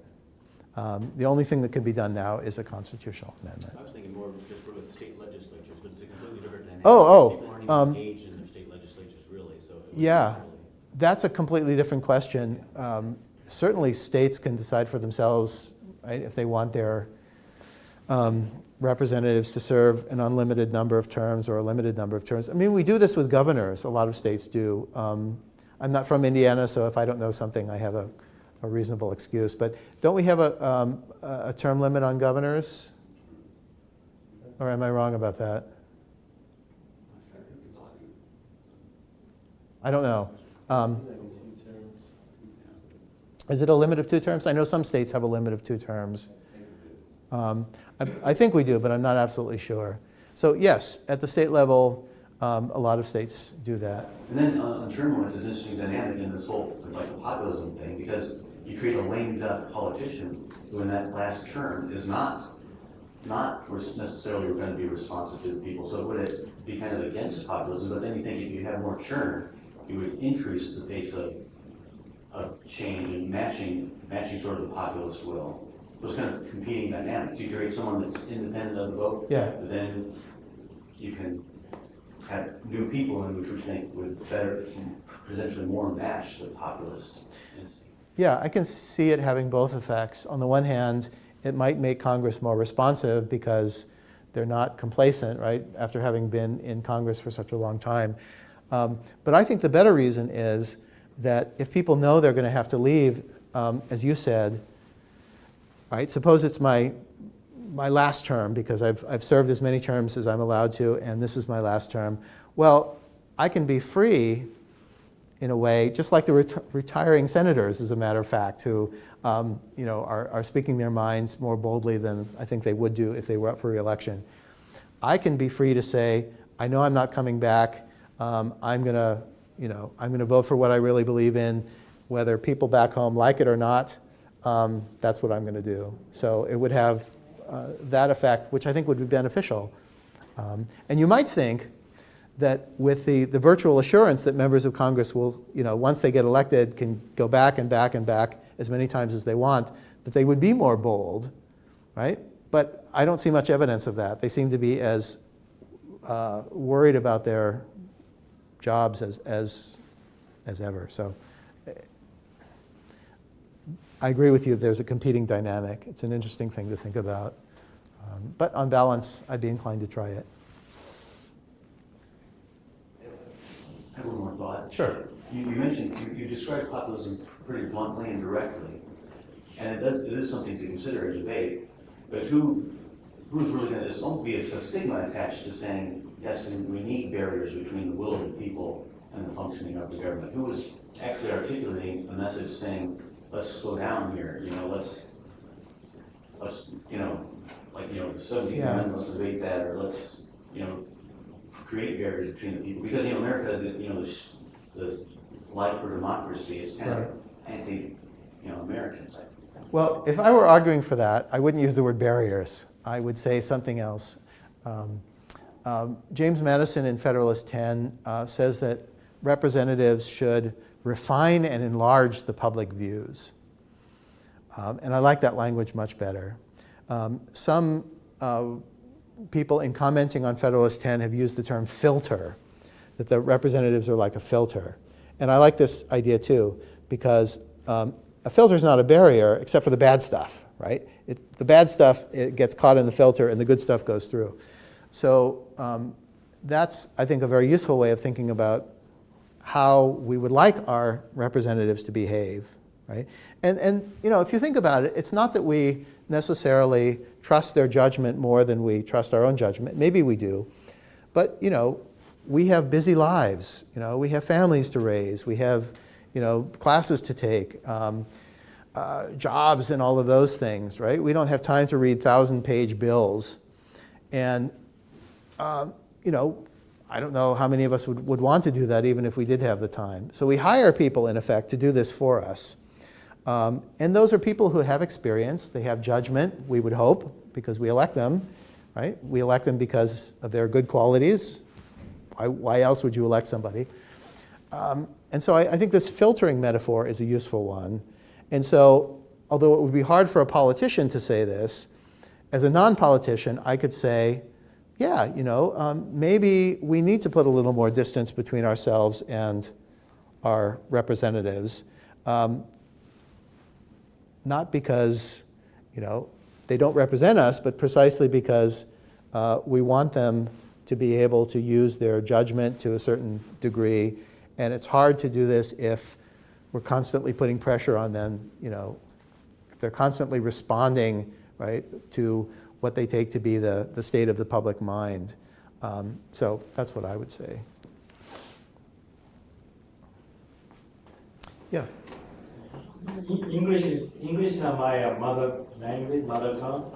Speaker 1: The only thing that can be done now is a constitutional amendment.
Speaker 2: I was thinking more of just with state legislatures, but it's a completely different dynamic.
Speaker 1: People
Speaker 2: aren't even engaged in their state legislatures, really. So
Speaker 1: yeah, that's a completely different question. Certainly states can decide for themselves, right, if they want their representatives to serve an unlimited number of terms or a limited number of terms. I mean, we do this with governors. A lot of states do. I'm not from Indiana, so if I don't know something, I have a reasonable excuse. But don't we have a term limit on governors? Or am I wrong about that? I don't know. Is it a limit of 2 terms? I know some states have a limit of 2 terms. I think we do, but I'm not absolutely sure. So yes, at the state level, a lot of states do that.
Speaker 2: And then on term limits, it's an interesting dynamic in this whole like the populism thing, because you create a lame duck politician who in that last term is not necessarily going to be responsive to the people. So would it be kind of against populism? But then you think if you have more churn, you would increase the pace of change and matching sort of the populist will. Those kind of competing dynamics. You create someone that's independent of the vote, but then you can have new people in which we think would better, potentially more match the populist instinct.
Speaker 1: Yeah, I can see it having both effects. On the one hand, it might make Congress more responsive because they're not complacent, right, after having been in Congress for such a long time. But I think the better reason is that if people know they're going to have to leave, as you said, right, suppose it's my last term because I've served as many terms as I'm allowed to, and this is my last term. Well, I can be free in a way, just like the retiring senators, as a matter of fact, who are speaking their minds more boldly than I think they would do if they were up for re-election. I can be free to say, I know I'm not coming back. I'm going to vote for what I really believe in, whether people back home like it or not. That's what I'm going to do. So it would have that effect, which I think would be beneficial. And you might think that with the virtual assurance that members of Congress will, once they get elected, can go back and back and back as many times as they want, that they would be more bold, right? But I don't see much evidence of that. They seem to be as worried about their jobs as ever. So I agree with you, there's a competing dynamic. It's an interesting thing to think about. But on balance, I'd be inclined to try it.
Speaker 2: I have one more thought.
Speaker 1: Sure.
Speaker 2: You mentioned, you described populism pretty bluntly and directly, and it is something to consider in debate, but who's really going to, this won't be a stigma attached to saying, yes, we need barriers between the will of the people and the functioning of the government. Who is actually articulating a message saying, let's slow down here, let's the 17th Amendment, let's debate that, or let's, create barriers between the people. Because, America, this life for democracy is kind of anti-American type.
Speaker 1: Well, if I were arguing for that, I wouldn't use the word barriers. I would say something else. James Madison in Federalist 10 says that representatives should refine and enlarge the public views. And I like that language much better. Some people in commenting on Federalist 10 have used the term filter, that the representatives are like a filter. And I like this idea too, because a filter is not a barrier except for the bad stuff, right? The bad stuff, it gets caught in the filter and the good stuff goes through. So that's, I think, a very useful way of thinking about how we would like our representatives to behave, right? And if you think about it, it's not that we necessarily trust their judgment more than we trust our own judgment. Maybe we do. But, we have busy lives. We have families to raise. We have classes to take, jobs and all of those things, right? We don't have time to read 1,000-page bills. And, I don't know how many of us would want to do that even if we did have the time. So we hire people, in effect, to do this for us. And those are people who have experience. They have judgment, we would hope, because we elect them, right? We elect them because of their good qualities. Why else would you elect somebody? And so I think this filtering metaphor is a useful one. And so, although it would be hard for a politician to say this, as a non-politician, I could say, yeah, maybe we need to put a little more distance between ourselves and our representatives. Not because, they don't represent us, but precisely because we want them to be able to use their judgment to a certain degree. And it's hard to do this if we're constantly putting pressure on them, if they're constantly responding, right, to what they take to be the state of the public mind. So that's what I would say. Yeah.
Speaker 4: English is my mother language, mother tongue.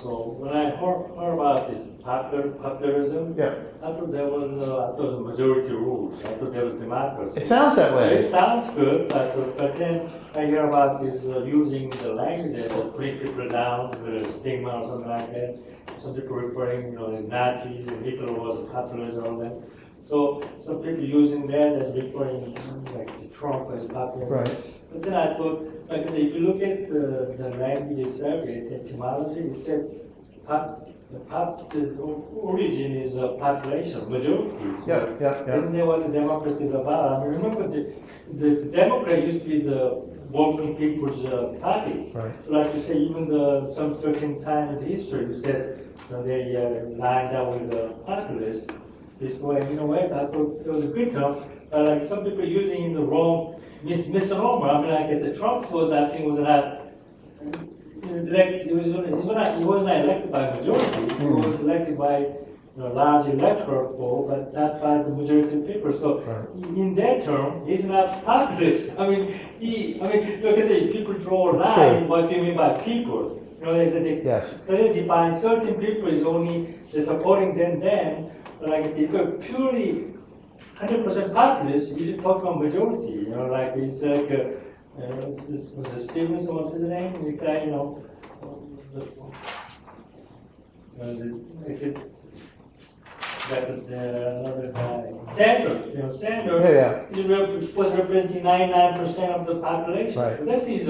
Speaker 4: So when I heard about this populism,
Speaker 1: Yeah.
Speaker 4: I thought there was majority rules. I thought there was democracy.
Speaker 1: It sounds that way.
Speaker 4: It sounds good, but then I hear about this using the language that will bring people down with a stigma or something like that. Some people referring, the Nazis and Hitler was a populist and all that. So some people using that and referring like Trump as a populist.
Speaker 1: Right.
Speaker 4: But then I thought, like, if you look at the language itself, the etymology, it said the origin is population, majority. So
Speaker 1: Yeah.
Speaker 4: isn't that what the democracy is about? I mean, remember the Democrat used to be the working people's party.
Speaker 1: Right.
Speaker 4: So like you say, even some certain time in history, you said they lined up with the populists. This way, I thought it was a good term, but like some people using in the wrong misnomer. I mean, like I said, Trump was not elected. He was not elected by majority. He was elected by large electoral vote, but not by the majority of people. So in that term, he's not populist. I mean, like I say, people draw a line. What do you mean by people? They said they define certain people is only they're supporting them. But like I said, if you're purely 100% populist, you should talk about majority. Like it's like was it Stevenson? What's his name? The guy, another guy, Sanders. Sanders is supposed to represent 99% of the population.
Speaker 1: Right.
Speaker 4: So this is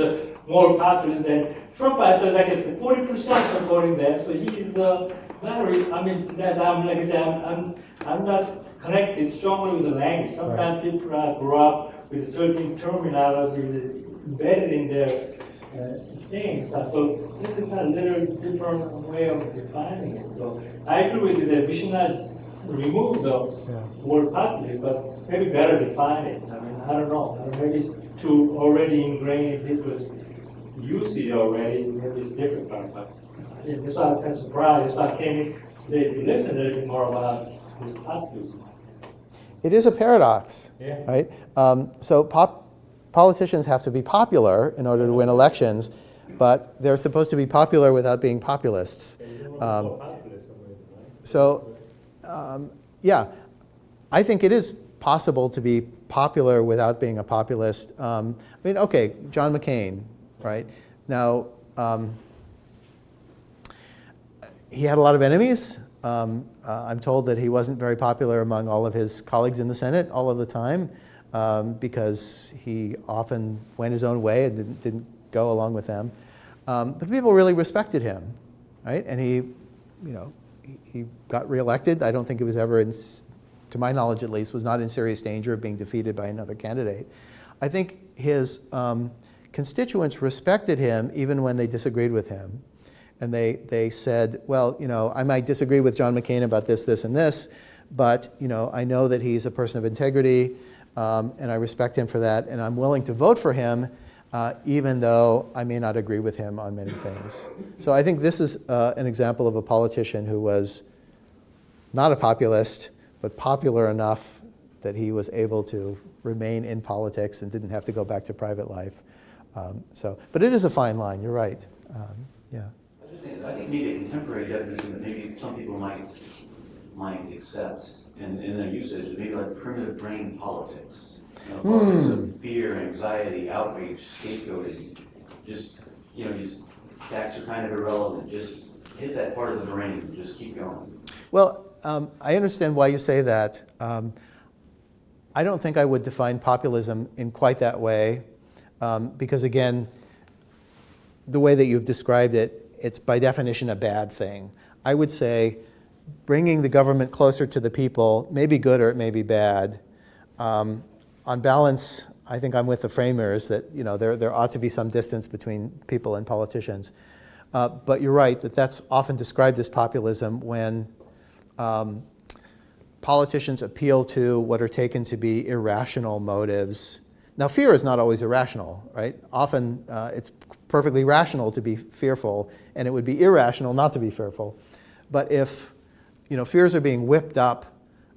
Speaker 4: more populist than Trump. I guess 40% supporting that. So he's I'm not connected strongly with the language. Sometimes people grow up with a certain terminology embedded in their things. I thought this is a little different way of defining it. So I agree with you that we should not remove the word populist, but maybe better define it. I mean, I don't know. Maybe it's too already ingrained in people's usage already. Maybe it's different, but that's why I was kind of surprised. That's why I came in to listen a little bit more about this populism.
Speaker 1: It is a paradox, right? So politicians have to be popular in order to win elections, but they're supposed to be popular without being populists. I think it is possible to be popular without being a populist. John McCain, right? Now, he had a lot of enemies. I'm told that he wasn't very popular among all of his colleagues in the Senate all of the time because he often went his own way and didn't go along with them. But people really respected him, right? And he got reelected. I don't think he was ever, to my knowledge at least, was not in serious danger of being defeated by another candidate. I think his constituents respected him even when they disagreed with him. And they said, well, I might disagree with John McCain about this, this, and this, but, I know that he's a person of integrity, and I respect him for that, and I'm willing to vote for him, even though I may not agree with him on many things. So I think this is an example of a politician who was not a populist, but popular enough that he was able to remain in politics and didn't have to go back to private life. But it is a fine line, you're right. Yeah.
Speaker 2: I think maybe a contemporary definition that maybe some people might accept in their usage, maybe like primitive brain politics. Politics of fear, anxiety, outrage, scapegoating. Just facts are kind of irrelevant. Just hit that part of the brain and just keep going.
Speaker 1: Well, I understand why you say that. I don't think I would define populism in quite that way, because again, the way that you've described it, it's by definition a bad thing. I would say bringing the government closer to the people may be good or it may be bad. On balance, I think I'm with the framers that there ought to be some distance between people and politicians. But you're right that that's often described as populism when politicians appeal to what are taken to be irrational motives. Now, fear is not always irrational, right? Often it's perfectly rational to be fearful, and it would be irrational not to be fearful. But if fears are being whipped up,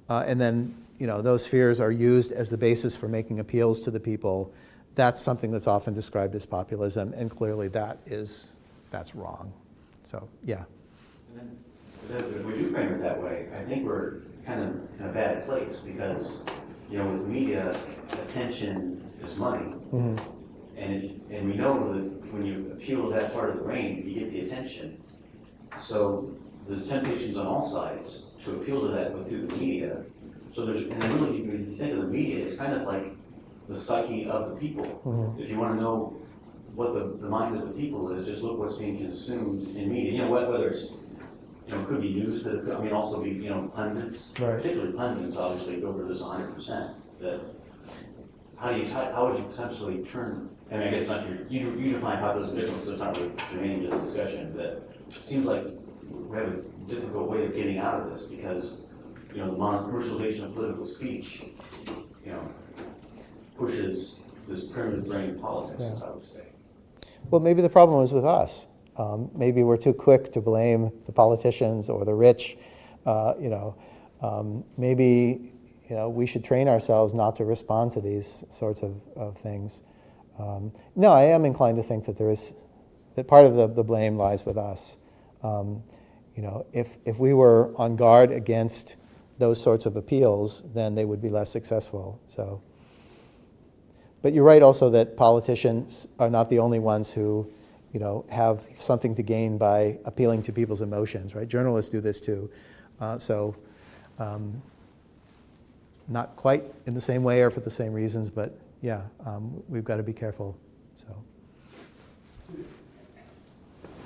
Speaker 1: and then those fears are used as the basis for making appeals to the people, that's something that's often described as populism, and clearly that's wrong. So, yeah.
Speaker 2: And then, if we do frame it that way, I think we're kind of in a bad place because, with media, attention is money. Mm-hmm. And we know that when you appeal to that part of the brain, you get the attention. So there's temptations on all sides to appeal to that through the media. So and really, when you think of the media, it's kind of like the psyche of the people. Mm-hmm. If you want to know what the mind of the people is, just look what's being consumed in media. Whether it's could be news, but it could also be pundits, right. Particularly pundits. Obviously, go over this 100%. That how would you potentially turn? I mean, I guess not you define populism differently, so it's not really germane to the discussion. But it seems like we have a difficult way of getting out of this because the commercialization of political speech, pushes this primitive brain politics. Yeah. I would say.
Speaker 1: Well, maybe the problem is with us. Maybe we're too quick to blame the politicians or the rich. Maybe we should train ourselves not to respond to these sorts of things. No, I am inclined to think that part of the blame lies with us. If we were on guard against those sorts of appeals, then they would be less successful. So, but you're right also that politicians are not the only ones who have something to gain by appealing to people's emotions, right? Journalists do this too. Not quite in the same way or for the same reasons, but yeah, we've got to be careful. So.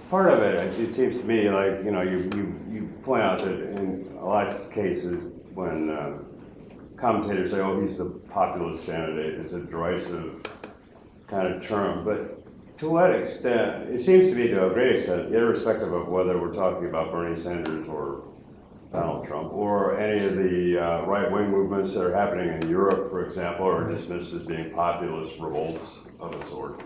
Speaker 3: Part of it seems to me like, you point out that in a lot of cases when commentators say, oh, he's the populist candidate, it's a derisive kind of term, but to what extent, it seems to me to a great extent, irrespective of whether we're talking about Bernie Sanders or Donald Trump or any of the right-wing movements that are happening in Europe, for example, are dismissed as being populist revolts of a sort.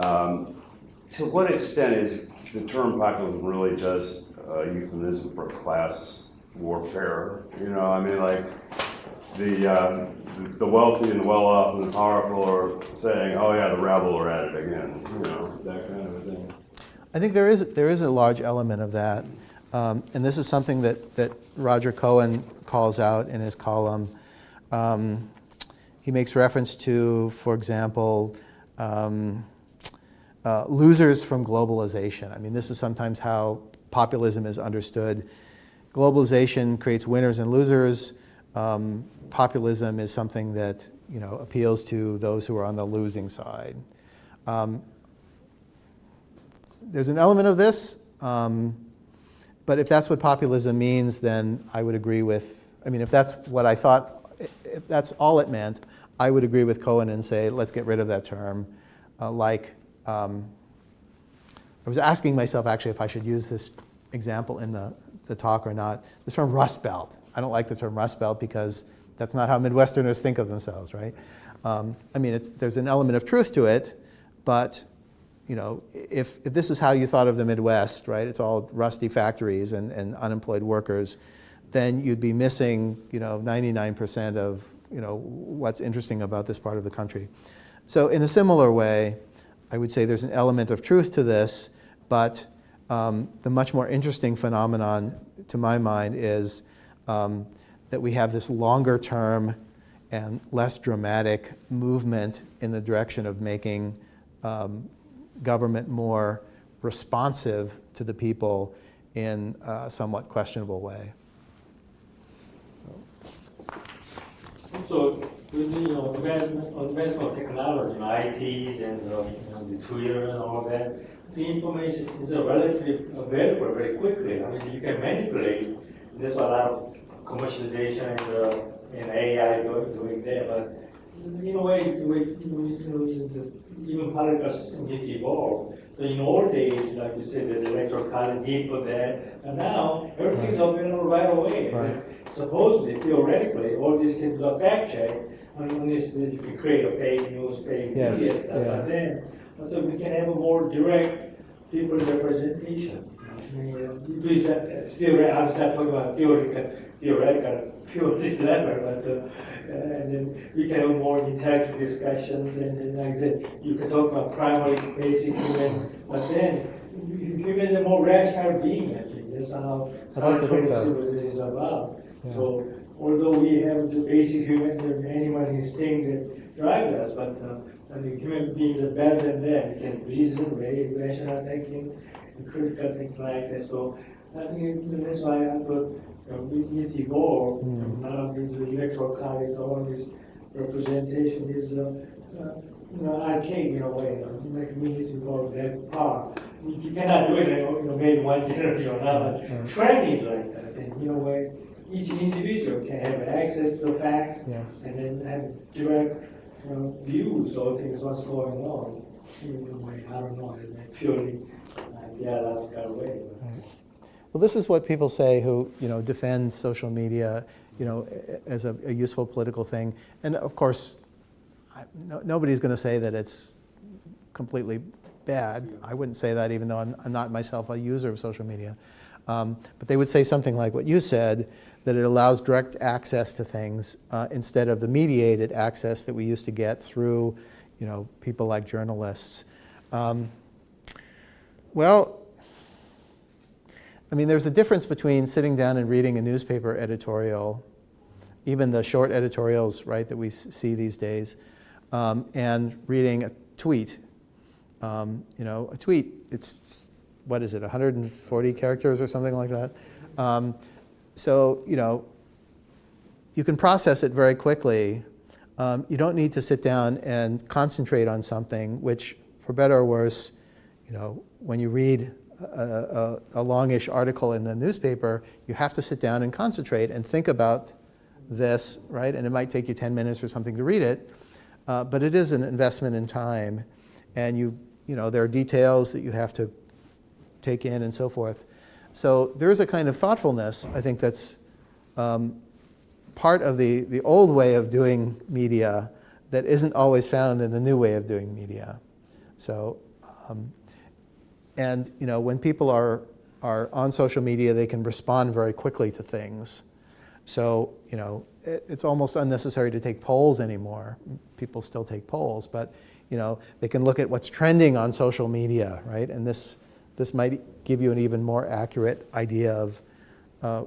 Speaker 3: To what extent is the term populism really just a euphemism for class warfare? The wealthy and the well-off and the powerful are saying, oh yeah, the rabble are at it again, that kind of a thing.
Speaker 1: I think there is a large element of that. And this is something that Roger Cohen calls out in his column. He makes reference to, for example, losers from globalization. I mean, this is sometimes how populism is understood. Globalization creates winners and losers. Populism is something that appeals to those who are on the losing side. There's an element of this, but if that's what populism means, then I would agree with. I mean, if that's what I thought, if that's all it meant, I would agree with Cohen and say let's get rid of that term. I was asking myself actually if I should use this example in the talk or not. The term Rust Belt. I don't like the term Rust Belt because that's not how Midwesterners think of themselves, right? There's an element of truth to it, but if this is how you thought of the Midwest, right? It's all rusty factories and unemployed workers, then you'd be missing, 99% of, what's interesting about this part of the country. So in a similar way, I would say there's an element of truth to this, but the much more interesting phenomenon, to my mind, is that we have this longer term and less dramatic movement in the direction of making government more responsive to the people in a somewhat questionable way.
Speaker 4: So with the advancement of technology, ITs and the Twitter and all that, the information is relatively available very quickly. I mean, you can manipulate. There's a lot of commercialization and AI doing that, but in a way, even political system gets evolved. So in old days, like you said, there's electoral college need for that, and now everything's available right away.
Speaker 1: Right.
Speaker 4: Supposedly, theoretically, all these can do a fact check, unless you can create a fake news, fake media
Speaker 1: Yes,
Speaker 4: stuff,
Speaker 1: yeah.
Speaker 4: but then we can have a more direct people's representation. I mean, if still, I'm not talking about theoretical, purely level, but and then we can have more interactive discussions, and then, like I said, you can talk about primary, basic human, but then humans are more rational being, I think. That's how
Speaker 1: I'd like to think so.
Speaker 4: civilization is about.
Speaker 1: Yeah.
Speaker 4: So, although we have the basic human and animal instinct that drive us, but I think human beings are better than that. We can reason, very rational thinking, and critical thinking like that. So, I think that's why I thought we need to evolve. None of these electoral college, all this representation is archaic in a way. Like we need to evolve that part. You cannot do it, maybe one generation or another. Trend is like that. And in a way, each individual can have access to facts,
Speaker 1: Yes.
Speaker 4: and then have direct views of things, what's going on. In a way, I don't know, in a purely ideological way.
Speaker 1: Well, this is what people say who, defend social media, as a useful political thing. And of course, nobody's going to say that it's completely bad. I wouldn't say that, even though I'm not myself a user of social media. But they would say something like what you said, that it allows direct access to things instead of the mediated access that we used to get through, people like journalists. Well, I mean, there's a difference between sitting down and reading a newspaper editorial, even the short editorials, right, that we see these days, and reading a tweet. A tweet, it's, what is it, 140 characters or something like that? So, you can process it very quickly. You don't need to sit down and concentrate on something, which, for better or worse, when you read a longish article in the newspaper, you have to sit down and concentrate and think about this, right? And it might take you 10 minutes or something to read it, but it is an investment in time, and there are details that you have to take in and so forth. So there is a kind of thoughtfulness, I think, that's part of the old way of doing media that isn't always found in the new way of doing media. So, and when people are on social media, they can respond very quickly to things. So, it's almost unnecessary to take polls anymore. People still take polls, but they can look at what's trending on social media, right? And this might give you an even more accurate idea of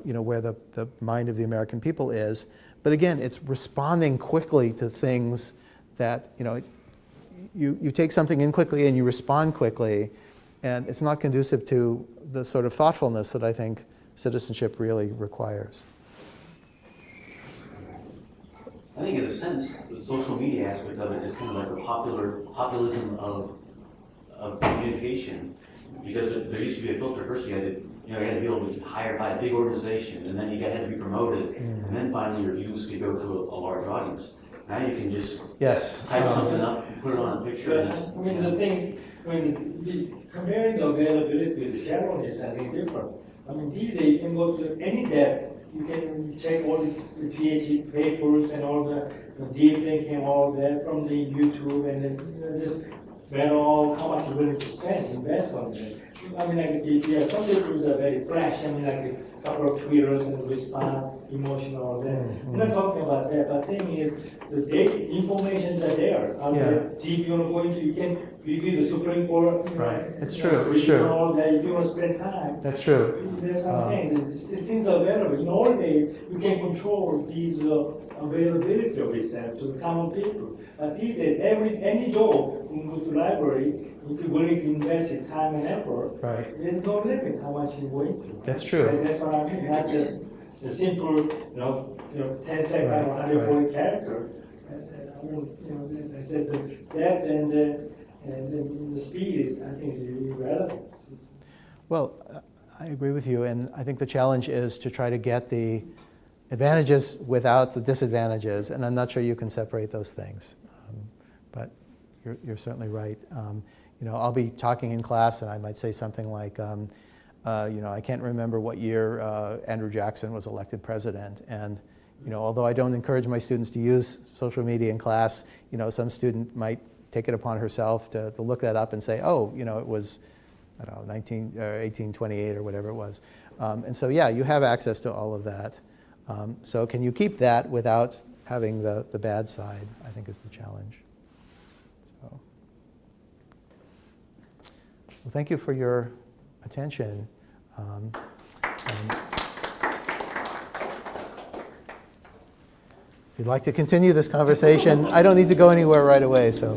Speaker 1: where the mind of the American people is. But again, it's responding quickly to things that you take something in quickly and you respond quickly, and it's not conducive to the sort of thoughtfulness that I think citizenship really requires.
Speaker 2: I think in a sense, the social media aspect of it is kind of like the populism of communication, because there used to be a filter. First you had to be able to be hired by a big organization, and then you had to be promoted, and then finally your views could go to a large audience. Now you can just type something up, put it on a picture. And
Speaker 4: I mean, the thing, comparing the availability with the shallowness, I think different. I mean, these days you can go to any depth. You can check all these PhD papers and all the deep thinking, all that from the YouTube, and then just how much you're willing to invest on it. I mean, like if you have some papers that are very fresh, I mean, like couple of tweeters and respond emotional. We're not talking about that. But the thing is, the data, informations are there. Out
Speaker 1: Yeah.
Speaker 4: there. If you want to go into, you can review the Supreme Court.
Speaker 1: Right. It's
Speaker 4: you know,
Speaker 1: true. It's
Speaker 4: read
Speaker 1: true.
Speaker 4: all that. If you want to spend time.
Speaker 1: That's true.
Speaker 4: That's what I'm saying. Things are available. In old days, you can control these availability of research to the common people. But these days, any job can go to library. If you're willing to invest your time and effort,
Speaker 1: Right.
Speaker 4: there's no limit how much you're going to.
Speaker 1: That's true.
Speaker 4: That's what I mean. Not just a simple, 10-second
Speaker 1: Right,
Speaker 4: or 140 character. I mean, I said the depth and the speed is, I think, is irrelevant.
Speaker 1: Well, I agree with you, and I think the challenge is to try to get the advantages without the disadvantages, and I'm not sure you can separate those things. But you're certainly right. I'll be talking in class, and I might say something like, I can't remember what year Andrew Jackson was elected president, and although I don't encourage my students to use social media in class, some student might take it upon herself to look that up and say, oh, it was, I don't know, 1828 or whatever it was. And so, yeah, you have access to all of that. So can you keep that without having the bad side, I think is the challenge. So, well, thank you for your attention. And if you'd like to continue this conversation, I don't need to go anywhere right away, so.